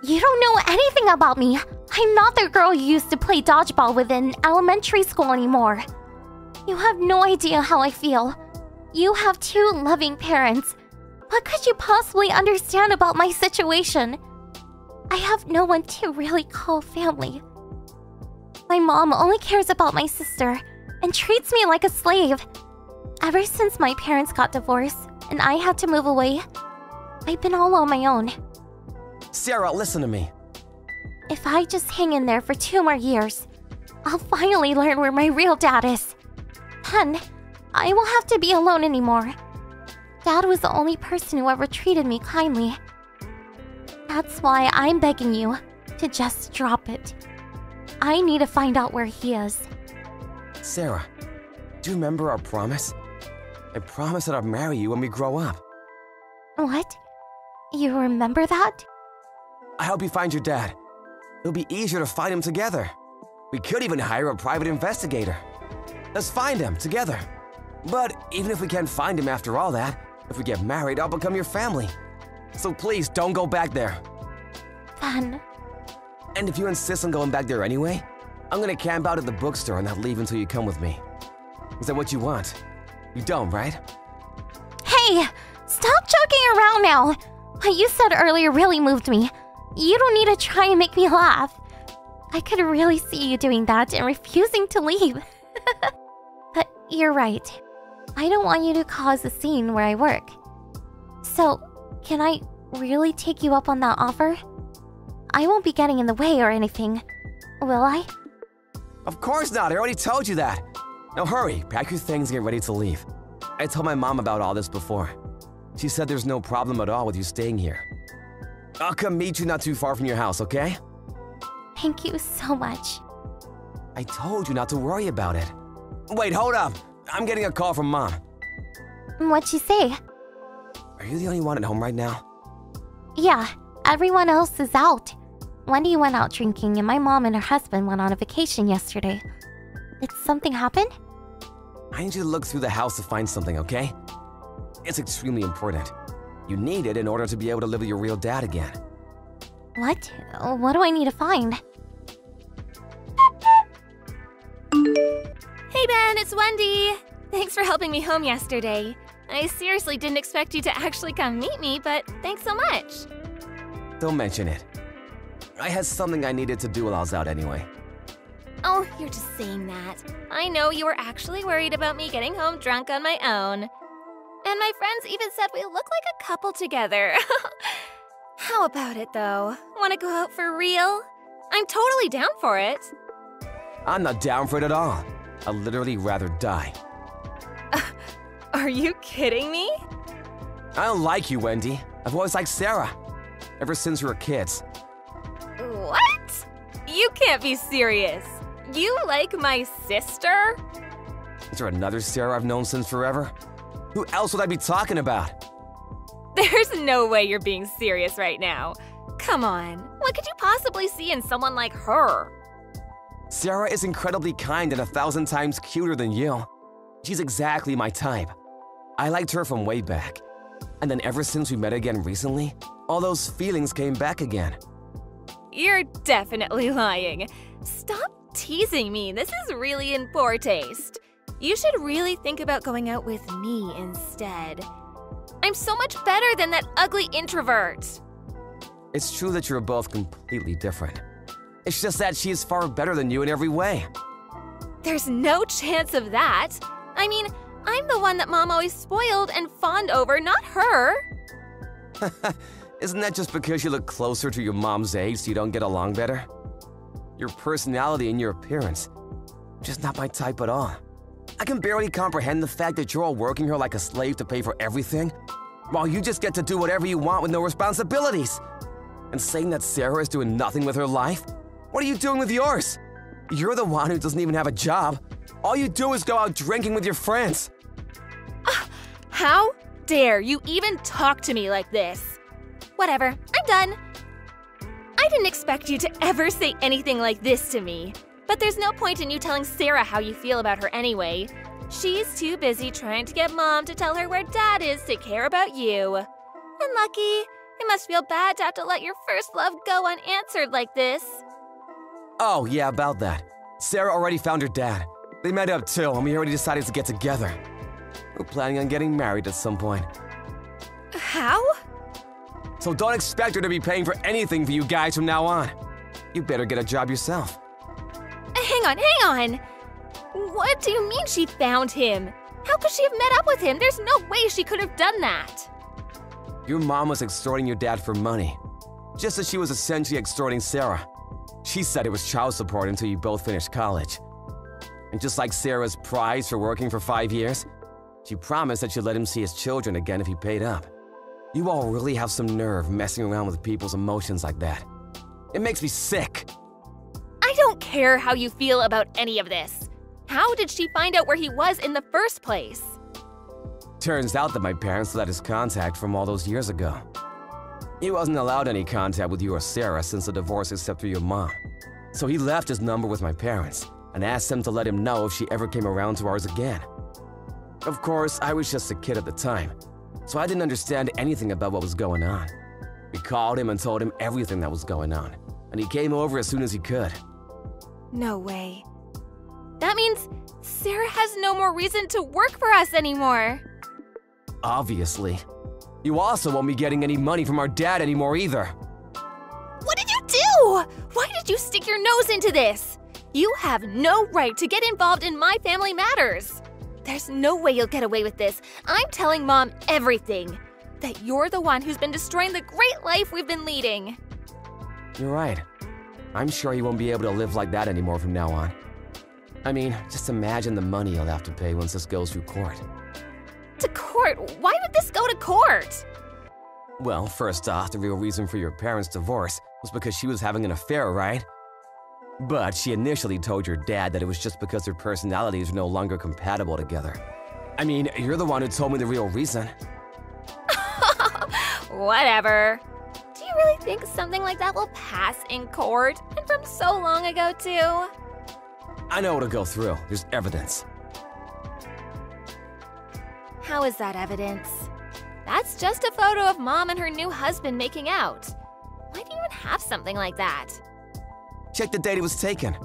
You don't know anything about me. I'm not the girl you used to play dodgeball with in elementary school anymore. You have no idea how I feel. You have 2 loving parents. What could you possibly understand about my situation? I have no one to really call family. My mom only cares about my sister and treats me like a slave. Ever since my parents got divorced and I had to move away, I've been all on my own. Sarah, listen to me. If I just hang in there for 2 more years, I'll finally learn where my real dad is. Then, I won't have to be alone anymore. Dad was the only person who ever treated me kindly. That's why I'm begging you to just drop it. I need to find out where he is. Sarah, do you remember our promise? I promised that I'd marry you when we grow up. What? You remember that? I hope you find your dad. It'll be easier to find him together. We could even hire a private investigator. Let's find him together. But even if we can't find him after all that, if we get married, I'll become your family. So please don't go back there. Ben. And if you insist on going back there anyway, I'm gonna camp out at the bookstore and not leave until you come with me. Is that what you want? You don't, right? Hey! Stop joking around now! What you said earlier really moved me. You don't need to try and make me laugh. I could really see you doing that and refusing to leave. But you're right. I don't want you to cause a scene where I work. So, can I really take you up on that offer? I won't be getting in the way or anything, will I? Of course not, I already told you that. Now hurry, pack your things and get ready to leave. I told my mom about all this before. She said there's no problem at all with you staying here. I'll come meet you not too far from your house, okay? Thank you so much. I told you not to worry about it. Wait, hold up. I'm getting a call from Mom. What'd she say? Are you the only one at home right now? Yeah, everyone else is out. Wendy went out drinking and my mom and her husband went on a vacation yesterday. Did something happen? I need you to look through the house to find something, okay? It's extremely important. You need it in order to be able to live with your real dad again. What? What do I need to find? Hey Ben, it's Wendy! Thanks for helping me home yesterday. I seriously didn't expect you to actually come meet me, but thanks so much. Don't mention it. I had something I needed to do while I was out anyway. Oh, you're just saying that. I know you were actually worried about me getting home drunk on my own. And my friends even said we look like a couple together. How about it, though? Want to go out for real? I'm totally down for it. I'm not down for it at all. I'd literally rather die. Are you kidding me? I don't like you, Wendy. I've always liked Sarah. Ever since we were kids. What? You can't be serious. You like my sister? Is there another Sarah I've known since forever? Who else would I be talking about? There's no way you're being serious right now. Come on, what could you possibly see in someone like her? Sarah is incredibly kind and 1,000 times cuter than you. She's exactly my type. I liked her from way back. And then ever since we met again recently, all those feelings came back again. You're definitely lying. Stop teasing me. This is really in poor taste. You should really think about going out with me instead. I'm so much better than that ugly introvert. It's true that you're both completely different. It's just that she is far better than you in every way. There's no chance of that. I mean, I'm the one that Mom always spoiled and fawned over, not her. Isn't that just because you look closer to your mom's age so you don't get along better? Your personality and your appearance, just not my type at all. I can barely comprehend the fact that you're all working her like a slave to pay for everything, while you just get to do whatever you want with no responsibilities. And saying that Sarah is doing nothing with her life? What are you doing with yours? You're the one who doesn't even have a job. All you do is go out drinking with your friends. How dare you even talk to me like this? Whatever, I'm done. I didn't expect you to ever say anything like this to me. But there's no point in you telling Sarah how you feel about her anyway. She's too busy trying to get Mom to tell her where Dad is to care about you. Unlucky. It must feel bad to have to let your first love go unanswered like this. Oh, yeah, about that. Sarah already found her dad. They met up too, and we already decided to get together. We're planning on getting married at some point. How? So don't expect her to be paying for anything for you guys from now on. You better get a job yourself. Hang on. What do you mean she found him? How could she have met up with him? There's no way she could have done that. Your mom was extorting your dad for money, just as she was essentially extorting Sarah. She said it was child support until you both finished college. And just like Sarah's prize for working for 5 years, she promised that she'd let him see his children again if he paid up. You all really have some nerve messing around with people's emotions like that. It makes me sick. I don't care how you feel about any of this. How did she find out where he was in the first place? Turns out that my parents let his contact from all those years ago. He wasn't allowed any contact with you or Sarah since the divorce except for your mom. So he left his number with my parents and asked them to let him know if she ever came around to ours again. Of course, I was just a kid at the time, so I didn't understand anything about what was going on. We called him and told him everything that was going on, and he came over as soon as he could. No way. That means Sarah has no more reason to work for us anymore. Obviously. You also won't be getting any money from our dad anymore either. What did you do? Why did you stick your nose into this? You have no right to get involved in my family matters. There's no way you'll get away with this. I'm telling Mom everything. That you're the one who's been destroying the great life we've been leading. You're right. I'm sure you won't be able to live like that anymore from now on. I mean, just imagine the money you'll have to pay once this goes through court. To court? Why would this go to court? Well, first off, the real reason for your parents' divorce was because she was having an affair, right? But she initially told your dad that it was just because their personalities were no longer compatible together. I mean, you're the one who told me the real reason. Whatever. Do you really think something like that will pass in court? And from so long ago, too? I know it'll go through. There's evidence. How is that evidence? That's just a photo of Mom and her new husband making out. Why do you even have something like that? Check the date it was taken.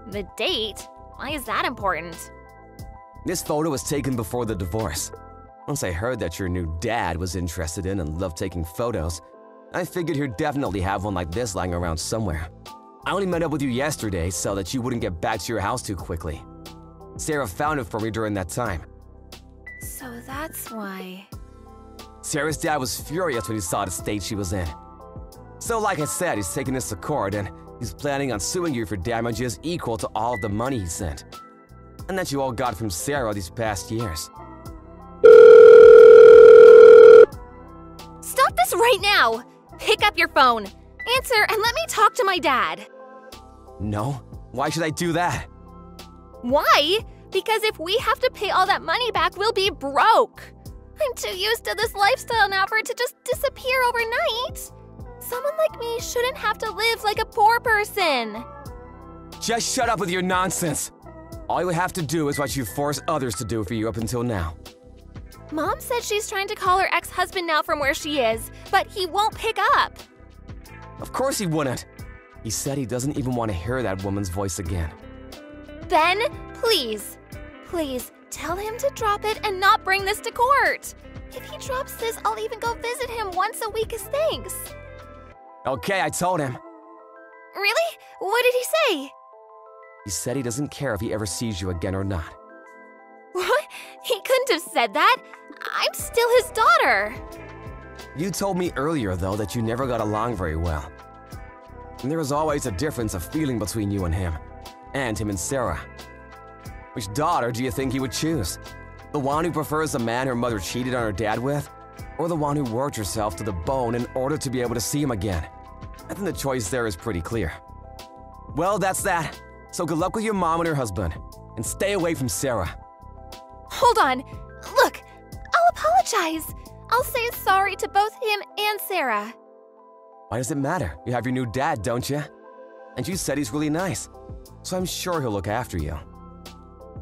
The date? Why is that important? This photo was taken before the divorce. Once I heard that your new dad was interested in and loved taking photos, I figured he'd definitely have one like this lying around somewhere. I only met up with you yesterday so that you wouldn't get back to your house too quickly. Sarah found it for me during that time. So that's why. Sarah's dad was furious when he saw the state she was in. So like I said, he's taking this to court and he's planning on suing you for damages equal to all of the money he sent. And that you all got from Sarah these past years. Stop this right now! Pick up your phone. Answer and let me talk to my dad. No? Why should I do that? Why? Because if we have to pay all that money back, we'll be broke. I'm too used to this lifestyle now for it to just disappear overnight. Someone like me shouldn't have to live like a poor person. Just shut up with your nonsense. All you have to do is what you force others to do for you up until now. Mom said she's trying to call her ex-husband now from where she is, but he won't pick up. Of course he wouldn't. He said he doesn't even want to hear that woman's voice again. Ben, please, tell him to drop it and not bring this to court. If he drops this, I'll even go visit him once a week as thanks. Okay, I told him. Really? What did he say? He said he doesn't care if he ever sees you again or not. What? He couldn't have said that. I'm still his daughter. You told me earlier, though, that you never got along very well. And there was always a difference of feeling between you and him and Sarah. Which daughter do you think he would choose? The one who prefers the man her mother cheated on her dad with? Or the one who worked herself to the bone in order to be able to see him again? I think the choice there is pretty clear. Well, that's that. So good luck with your mom and her husband. And stay away from Sarah. Hold on. Look, I'll apologize. I'll say sorry to both him and Sarah. Why does it matter? You have your new dad, don't you? And you said he's really nice. So I'm sure he'll look after you.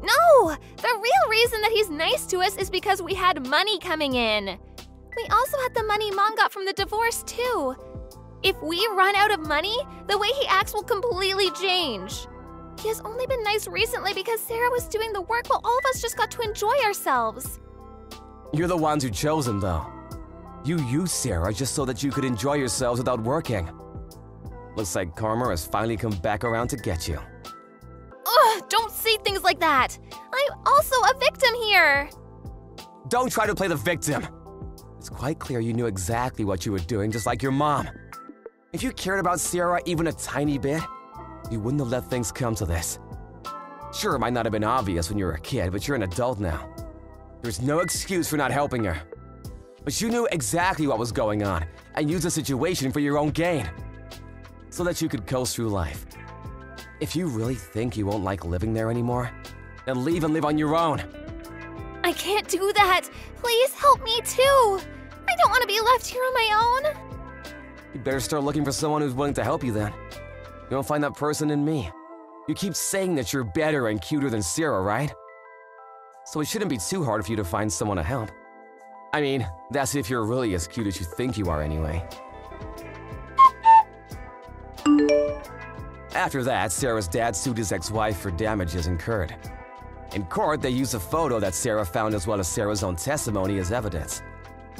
No! The real reason that he's nice to us is because we had money coming in. We also had the money Mom got from the divorce, too. If we run out of money, the way he acts will completely change. He has only been nice recently because Sarah was doing the work while all of us just got to enjoy ourselves. You're the ones who chose him, though. You used Sarah just so that you could enjoy yourselves without working. Looks like karma has finally come back around to get you. Ugh, don't say things like that. I'm also a victim here. Don't try to play the victim. It's quite clear you knew exactly what you were doing, just like your mom. If you cared about Sarah even a tiny bit, you wouldn't have let things come to this. Sure, it might not have been obvious when you were a kid, but you're an adult now. There's no excuse for not helping her. But you knew exactly what was going on and used the situation for your own gain, so that you could coast through life. If you really think you won't like living there anymore, then leave and live on your own. I can't do that. Please help me too. I don't want to be left here on my own. You better start looking for someone who's willing to help you then. You'll find that person in me. You keep saying that you're better and cuter than Sarah, right? So it shouldn't be too hard for you to find someone to help. I mean, that's if you're really as cute as you think you are anyway. After that, Sarah's dad sued his ex-wife for damages incurred. In court, they used a photo that Sarah found as well as Sarah's own testimony as evidence.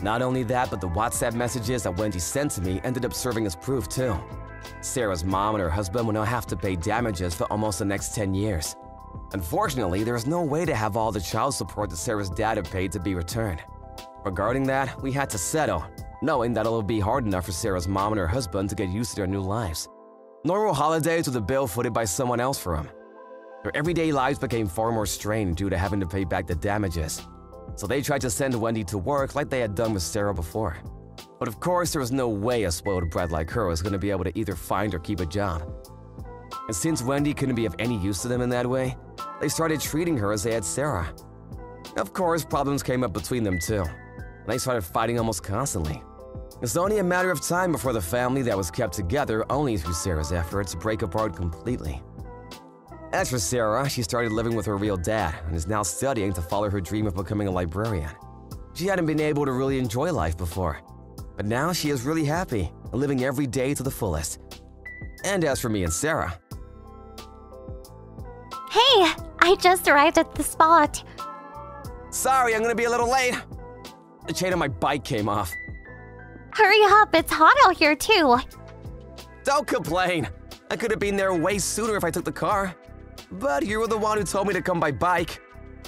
Not only that, but the WhatsApp messages that Wendy sent to me ended up serving as proof too. Sarah's mom and her husband will now have to pay damages for almost the next 10 years. Unfortunately, there is no way to have all the child support that Sarah's dad had paid to be returned. Regarding that, we had to settle, knowing that it'll be hard enough for Sarah's mom and her husband to get used to their new lives. Normal holidays with a bill footed by someone else for them. Their everyday lives became far more strained due to having to pay back the damages. So they tried to send Wendy to work like they had done with Sarah before. But of course, there was no way a spoiled brat like her was going to be able to either find or keep a job. And since Wendy couldn't be of any use to them in that way, they started treating her as they had Sarah. Of course, problems came up between them too, and they started fighting almost constantly. It's only a matter of time before the family that was kept together only through Sarah's efforts break apart completely. As for Sarah, she started living with her real dad and is now studying to follow her dream of becoming a librarian. She hadn't been able to really enjoy life before, but now she is really happy and living every day to the fullest. And as for me and Sarah… Hey, I just arrived at the spot. Sorry, I'm gonna be a little late. The chain on my bike came off. Hurry up, it's hot out here too. Don't complain. I could have been there way sooner if I took the car. But you were the one who told me to come by bike.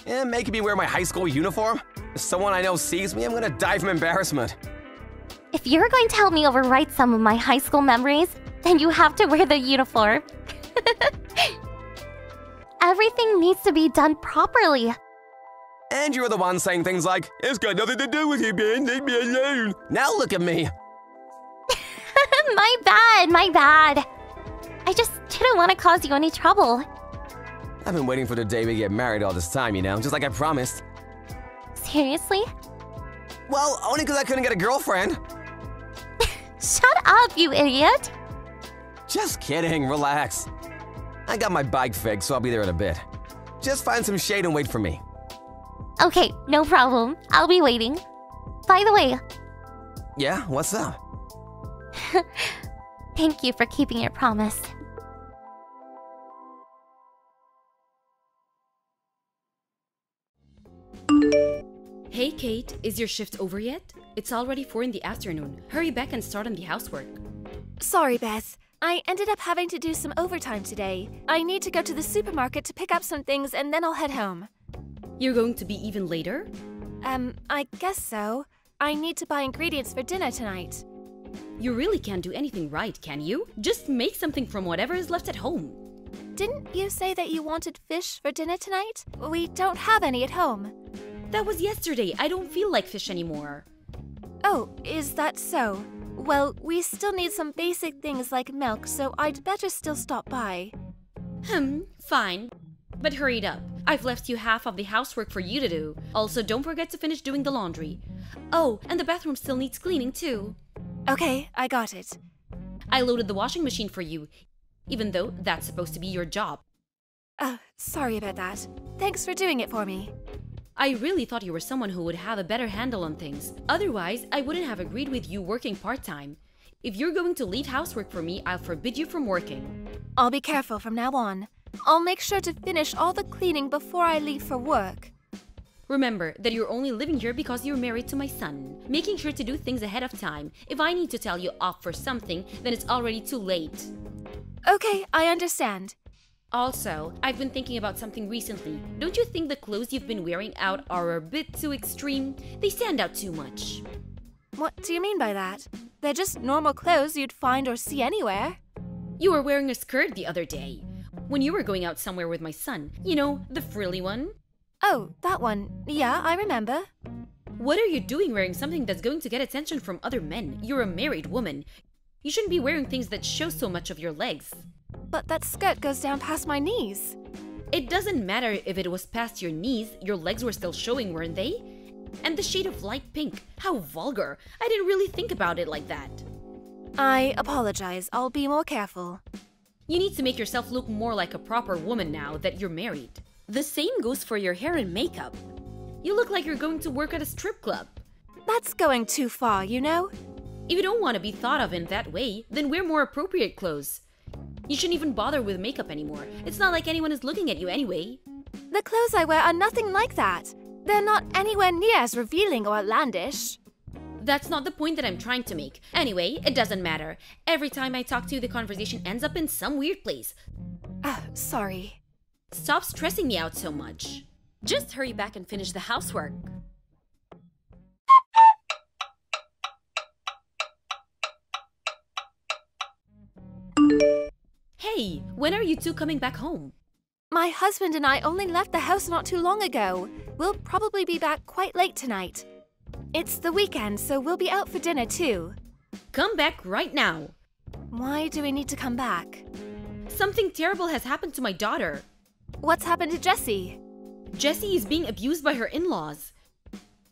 And making me wear my high school uniform? If someone I know sees me, I'm gonna die from embarrassment. If you're going to help me overwrite some of my high school memories, then you have to wear the uniform. Everything needs to be done properly. And you were the one saying things like, "It's got nothing to do with you, man. Leave me alone." Now look at me. My bad. I just didn't want to cause you any trouble. I've been waiting for the day we get married all this time, you know, just like I promised. Seriously? Well, only because I couldn't get a girlfriend. Shut up, you idiot. Just kidding, relax. I got my bike fixed, so I'll be there in a bit. Just find some shade and wait for me. Okay, no problem. I'll be waiting. By the way… Yeah, what's up? Thank you for keeping your promise. Hey Kate, is your shift over yet? It's already 4 in the afternoon. Hurry back and start on the housework. Sorry, Beth. I ended up having to do some overtime today. I need to go to the supermarket to pick up some things and then I'll head home. You're going to be even later? I guess so. I need to buy ingredients for dinner tonight. You really can't do anything right, can you? Just make something from whatever is left at home. Didn't you say that you wanted fish for dinner tonight? We don't have any at home. That was yesterday. I don't feel like fish anymore. Oh, is that so? Well, we still need some basic things like milk, so I'd better still stop by. Fine. But hurry it up. I've left you half of the housework for you to do. Also, don't forget to finish doing the laundry. Oh, and the bathroom still needs cleaning too. Okay, I got it. I loaded the washing machine for you, even though that's supposed to be your job. Sorry about that. Thanks for doing it for me. I really thought you were someone who would have a better handle on things. Otherwise, I wouldn't have agreed with you working part-time. If you're going to leave housework for me, I'll forbid you from working. I'll be careful from now on. I'll make sure to finish all the cleaning before I leave for work. Remember that you're only living here because you're married to my son. Making sure to do things ahead of time. If I need to tell you off for something, then it's already too late. Okay, I understand. Also, I've been thinking about something recently. Don't you think the clothes you've been wearing out are a bit too extreme? They stand out too much. What do you mean by that? They're just normal clothes you'd find or see anywhere. You were wearing a skirt the other day. When you were going out somewhere with my son. You know, the frilly one. Oh, that one. Yeah, I remember. What are you doing wearing something that's going to get attention from other men? You're a married woman. You shouldn't be wearing things that show so much of your legs. But that skirt goes down past my knees. It doesn't matter if it was past your knees, your legs were still showing, weren't they? And the shade of light pink, how vulgar. I didn't really think about it like that. I apologize. I'll be more careful. You need to make yourself look more like a proper woman now that you're married. The same goes for your hair and makeup. You look like you're going to work at a strip club. That's going too far, you know? If you don't want to be thought of in that way, then wear more appropriate clothes. You shouldn't even bother with makeup anymore. It's not like anyone is looking at you anyway. The clothes I wear are nothing like that. They're not anywhere near as revealing or outlandish. That's not the point that I'm trying to make. Anyway, it doesn't matter. Every time I talk to you, the conversation ends up in some weird place. Sorry. Stop stressing me out so much. Just hurry back and finish the housework. Hey, when are you two coming back home? My husband and I only left the house not too long ago. We'll probably be back quite late tonight. It's the weekend, so we'll be out for dinner too. Come back right now. Why do we need to come back? Something terrible has happened to my daughter. What's happened to Jessie? Jessie is being abused by her in-laws.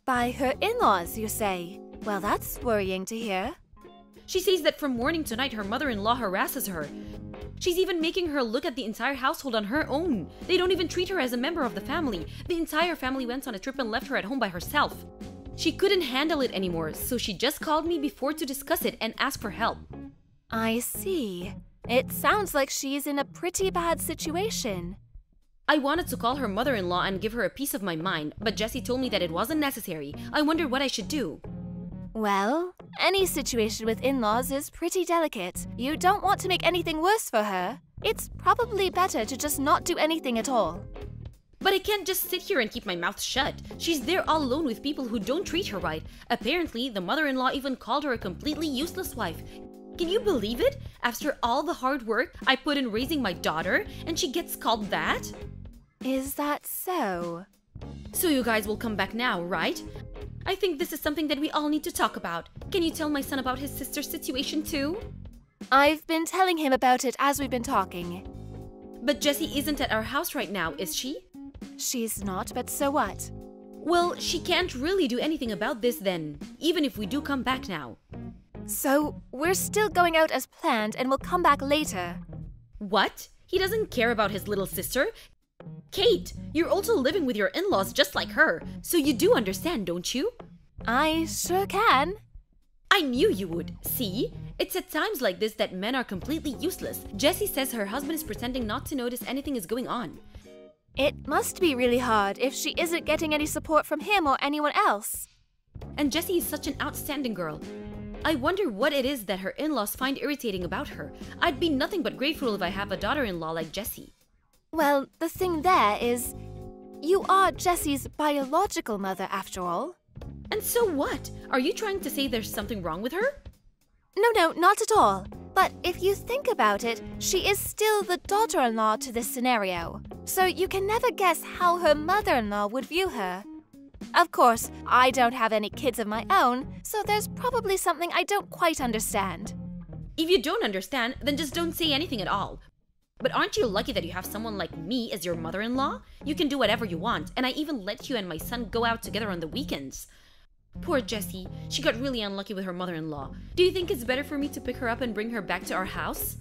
By her in-laws, you say? Well, that's worrying to hear. She says that from morning to night her mother-in-law harasses her. She's even making her look at the entire household on her own. They don't even treat her as a member of the family. The entire family went on a trip and left her at home by herself. She couldn't handle it anymore, so she just called me before to discuss it and ask for help. I see. It sounds like she's in a pretty bad situation. I wanted to call her mother-in-law and give her a piece of my mind, but Jessie told me that it wasn't necessary. I wondered what I should do. Well, any situation with in-laws is pretty delicate. You don't want to make anything worse for her. It's probably better to just not do anything at all. But I can't just sit here and keep my mouth shut. She's there all alone with people who don't treat her right. Apparently, the mother-in-law even called her a completely useless wife. Can you believe it? After all the hard work I put in raising my daughter, and she gets called that? Is that so? So you guys will come back now, right? I think this is something that we all need to talk about. Can you tell my son about his sister's situation too? I've been telling him about it as we've been talking. But Jessie isn't at our house right now, is she? She's not, but so what? Well, she can't really do anything about this then, even if we do come back now. So, we're still going out as planned and we'll come back later. What? He doesn't care about his little sister? Kate, you're also living with your in-laws just like her, so you do understand, don't you? I sure can. I knew you would. See? It's at times like this that men are completely useless. Jessie says her husband is pretending not to notice anything is going on. It must be really hard if she isn't getting any support from him or anyone else. And Jessie is such an outstanding girl. I wonder what it is that her in-laws find irritating about her. I'd be nothing but grateful if I have a daughter-in-law like Jessie. Well, the thing there is, you are Jessie's biological mother after all. And so what? Are you trying to say there's something wrong with her? No, not at all. But if you think about it, she is still the daughter-in-law to this scenario. So you can never guess how her mother-in-law would view her. Of course, I don't have any kids of my own, so there's probably something I don't quite understand. If you don't understand, then just don't say anything at all. But aren't you lucky that you have someone like me as your mother-in-law? You can do whatever you want, and I even let you and my son go out together on the weekends. Poor Jessie, she got really unlucky with her mother-in-law. Do you think it's better for me to pick her up and bring her back to our house?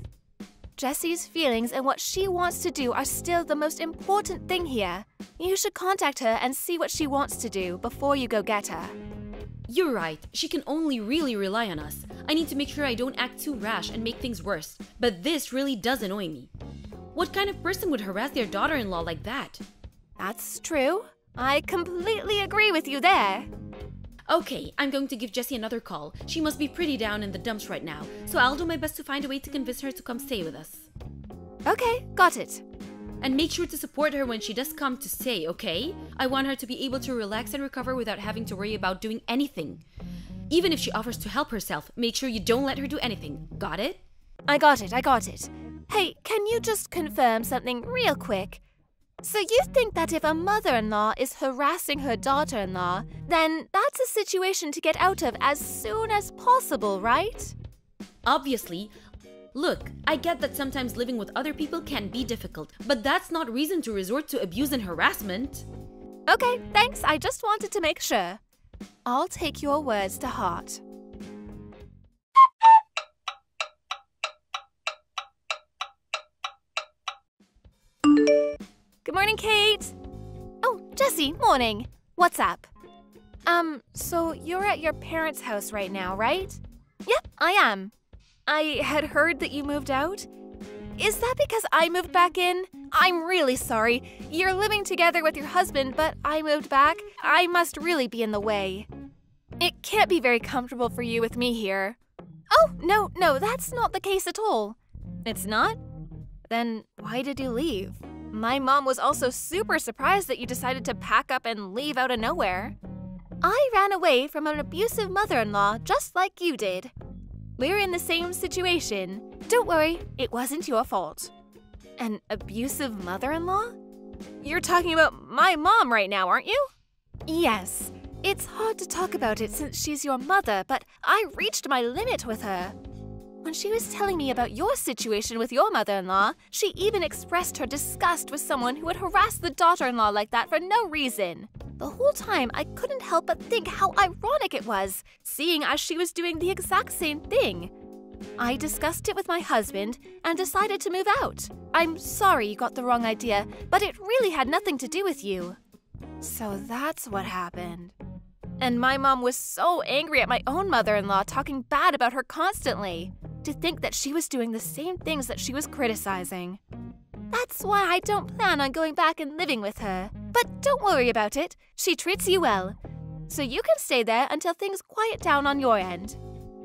Jessie's feelings and what she wants to do are still the most important thing here. You should contact her and see what she wants to do before you go get her. You're right, she can only really rely on us. I need to make sure I don't act too rash and make things worse, but this really does annoy me. What kind of person would harass their daughter-in-law like that? That's true. I completely agree with you there. Okay, I'm going to give Jessie another call. She must be pretty down in the dumps right now, so I'll do my best to find a way to convince her to come stay with us. Okay, got it. And make sure to support her when she does come to stay, okay? I want her to be able to relax and recover without having to worry about doing anything. Even if she offers to help herself, make sure you don't let her do anything. Got it? I got it. Hey, can you just confirm something real quick? So you think that if a mother-in-law is harassing her daughter-in-law, then that's a situation to get out of as soon as possible, right? Obviously. Look, I get that sometimes living with other people can be difficult, but that's not reason to resort to abuse and harassment. Okay, thanks. I just wanted to make sure. I'll take your words to heart. Good morning, Kate. Oh, Jessie, morning. What's up? So you're at your parents' house right now, right? Yep, I am. I had heard that you moved out. Is that because I moved back in? I'm really sorry. You're living together with your husband, but I moved back. I must really be in the way. It can't be very comfortable for you with me here. Oh, no, that's not the case at all. It's not? Then why did you leave? My mom was also super surprised that you decided to pack up and leave out of nowhere. I ran away from an abusive mother-in-law just like you did. We're in the same situation. Don't worry, it wasn't your fault. An abusive mother-in-law? You're talking about my mom right now, aren't you? Yes. It's hard to talk about it since she's your mother, but I reached my limit with her. When she was telling me about your situation with your mother-in-law, she even expressed her disgust with someone who would harass the daughter-in-law like that for no reason. The whole time, I couldn't help but think how ironic it was, seeing as she was doing the exact same thing. I discussed it with my husband and decided to move out. I'm sorry you got the wrong idea, but it really had nothing to do with you. So that's what happened. And my mom was so angry at my own mother-in-law talking bad about her constantly. To think that she was doing the same things that she was criticizing. That's why I don't plan on going back and living with her. But don't worry about it. She treats you well. So you can stay there until things quiet down on your end.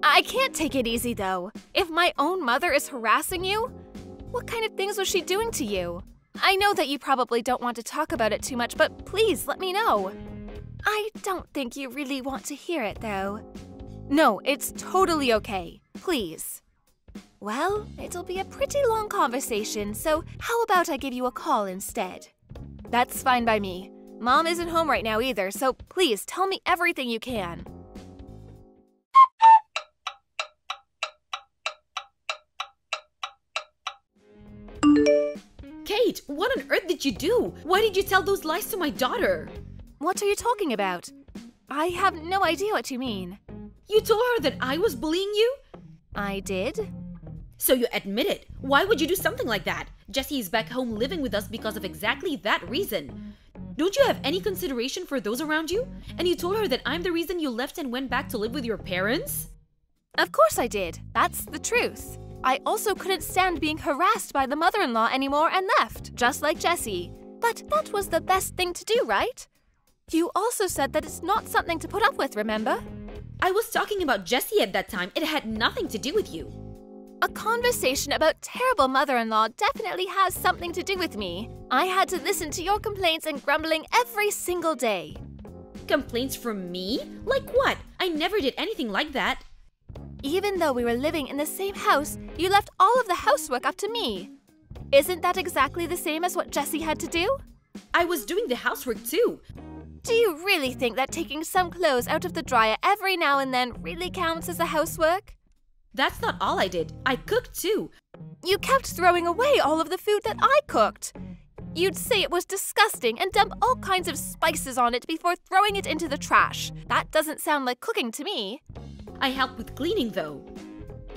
I can't take it easy though. If my own mother is harassing you, what kind of things was she doing to you? I know that you probably don't want to talk about it too much, but please let me know. I don't think you really want to hear it though. No, it's totally okay. Please. Well, it'll be a pretty long conversation, so how about I give you a call instead? That's fine by me. Mom isn't home right now either, so please tell me everything you can. Kate, what on earth did you do? Why did you tell those lies to my daughter? What are you talking about? I have no idea what you mean. You told her that I was bullying you? I did? So you admit it. Why would you do something like that? Jessie is back home living with us because of exactly that reason. Don't you have any consideration for those around you? And you told her that I'm the reason you left and went back to live with your parents? Of course I did. That's the truth. I also couldn't stand being harassed by the mother-in-law anymore and left, just like Jessie. But that was the best thing to do, right? You also said that it's not something to put up with, remember? I was talking about Jessie at that time. It had nothing to do with you. A conversation about terrible mother-in-law definitely has something to do with me. I had to listen to your complaints and grumbling every single day. Complaints from me? Like what? I never did anything like that. Even though we were living in the same house, you left all of the housework up to me. Isn't that exactly the same as what Jessie had to do? I was doing the housework too. Do you really think that taking some clothes out of the dryer every now and then really counts as a housework? That's not all I did. I cooked too. You kept throwing away all of the food that I cooked. You'd say it was disgusting and dump all kinds of spices on it before throwing it into the trash. That doesn't sound like cooking to me. I helped with cleaning though.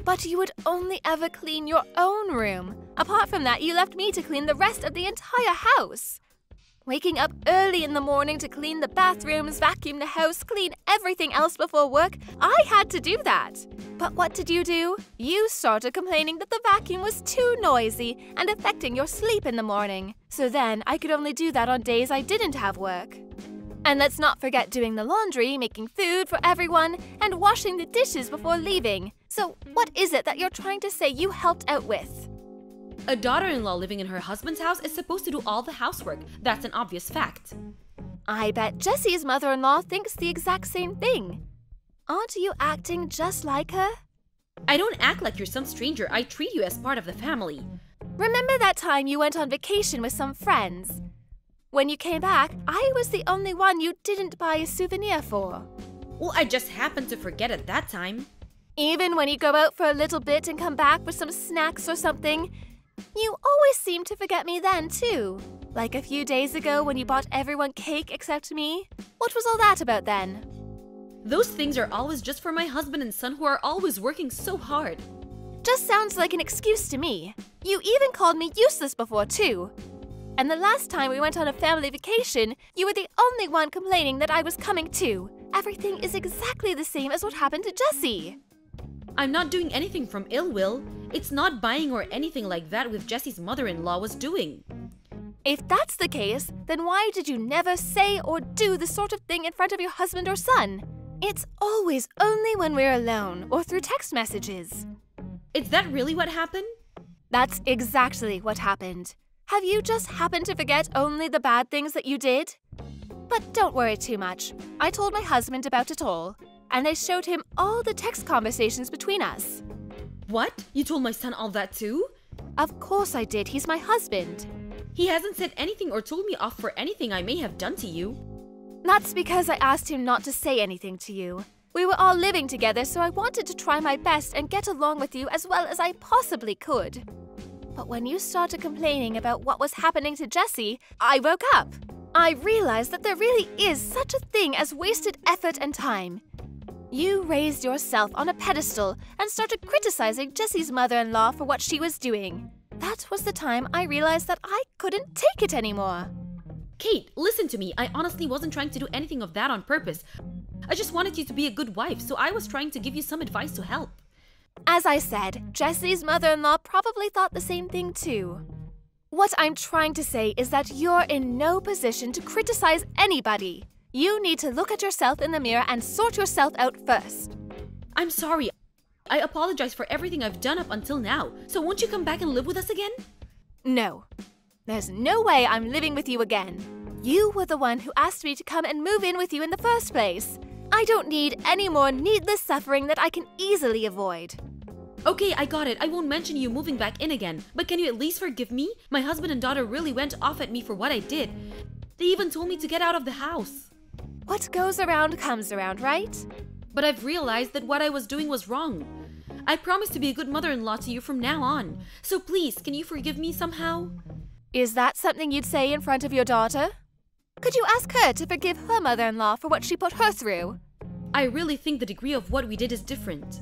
But you would only ever clean your own room. Apart from that, you left me to clean the rest of the entire house. Waking up early in the morning to clean the bathrooms, vacuum the house, clean everything else before work, I had to do that. But what did you do? You started complaining that the vacuum was too noisy and affecting your sleep in the morning. So then I could only do that on days I didn't have work. And let's not forget doing the laundry, making food for everyone, and washing the dishes before leaving. So what is it that you're trying to say you helped out with? A daughter-in-law living in her husband's house is supposed to do all the housework. That's an obvious fact. I bet Jessie's mother-in-law thinks the exact same thing. Aren't you acting just like her? I don't act like you're some stranger. I treat you as part of the family. Remember that time you went on vacation with some friends? When you came back, I was the only one you didn't buy a souvenir for. Well, I just happened to forget at that time. Even when you go out for a little bit and come back with some snacks or something, you always seem to forget me then, too. Like a few days ago when you bought everyone cake except me. What was all that about then? Those things are always just for my husband and son who are always working so hard. Just sounds like an excuse to me. You even called me useless before, too. And the last time we went on a family vacation, you were the only one complaining that I was coming too. Everything is exactly the same as what happened to Jessie. I'm not doing anything from ill will. It's not buying or anything like that with Jessie's mother-in-law was doing. If that's the case, then why did you never say or do the sort of thing in front of your husband or son? It's always only when we're alone or through text messages. Is that really what happened? That's exactly what happened. Have you just happened to forget only the bad things that you did? But don't worry too much. I told my husband about it all, and I showed him all the text conversations between us. What? You told my son all that too? Of course I did. He's my husband. He hasn't said anything or told me off for anything I may have done to you. That's because I asked him not to say anything to you. We were all living together, so I wanted to try my best and get along with you as well as I possibly could. But when you started complaining about what was happening to Jessie, I woke up. I realized that there really is such a thing as wasted effort and time. You raised yourself on a pedestal and started criticizing Jessie's mother-in-law for what she was doing. That was the time I realized that I couldn't take it anymore. Kate, listen to me. I honestly wasn't trying to do anything of that on purpose. I just wanted you to be a good wife, so I was trying to give you some advice to help. As I said, Jessie's mother-in-law probably thought the same thing too. What I'm trying to say is that you're in no position to criticize anybody. You need to look at yourself in the mirror and sort yourself out first. I'm sorry. I apologize for everything I've done up until now. So won't you come back and live with us again? No. There's no way I'm living with you again. You were the one who asked me to come and move in with you in the first place. I don't need any more needless suffering that I can easily avoid. Okay, I got it. I won't mention you moving back in again. But can you at least forgive me? My husband and daughter really went off at me for what I did. They even told me to get out of the house. What goes around comes around, right? But I've realized that what I was doing was wrong. I promise to be a good mother-in-law to you from now on. So please, can you forgive me somehow? Is that something you'd say in front of your daughter? Could you ask her to forgive her mother-in-law for what she put her through? I really think the degree of what we did is different.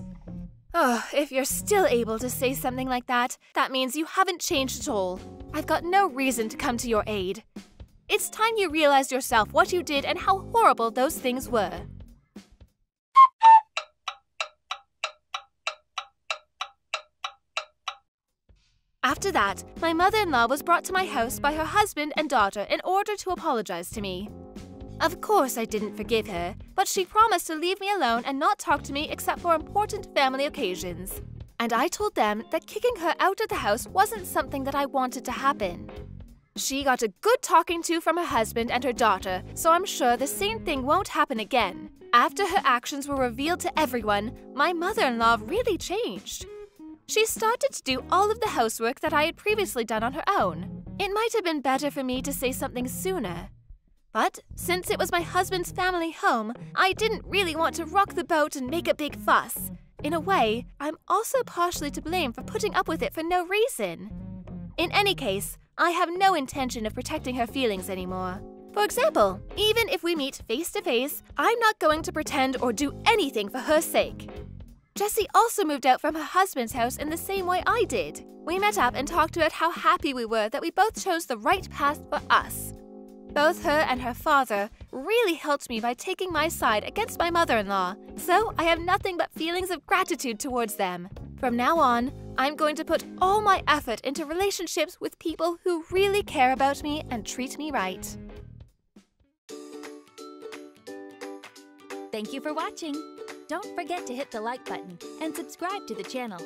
Oh, if you're still able to say something like that, that means you haven't changed at all. I've got no reason to come to your aid. It's time you realized yourself what you did and how horrible those things were. After that, my mother-in-law was brought to my house by her husband and daughter in order to apologize to me. Of course I didn't forgive her, but she promised to leave me alone and not talk to me except for important family occasions. And I told them that kicking her out of the house wasn't something that I wanted to happen. She got a good talking to from her husband and her daughter, so I'm sure the same thing won't happen again. After her actions were revealed to everyone, my mother-in-law really changed. She started to do all of the housework that I had previously done on her own. It might have been better for me to say something sooner. But since it was my husband's family home, I didn't really want to rock the boat and make a big fuss. In a way, I'm also partially to blame for putting up with it for no reason. In any case, I have no intention of protecting her feelings anymore. For example, even if we meet face to face, I'm not going to pretend or do anything for her sake. Jessie also moved out from her husband's house in the same way I did. We met up and talked about how happy we were that we both chose the right path for us. Both her and her father really helped me by taking my side against my mother-in-law, so I have nothing but feelings of gratitude towards them. From now on, I'm going to put all my effort into relationships with people who really care about me and treat me right. Thank you for watching. Don't forget to hit the like button and subscribe to the channel.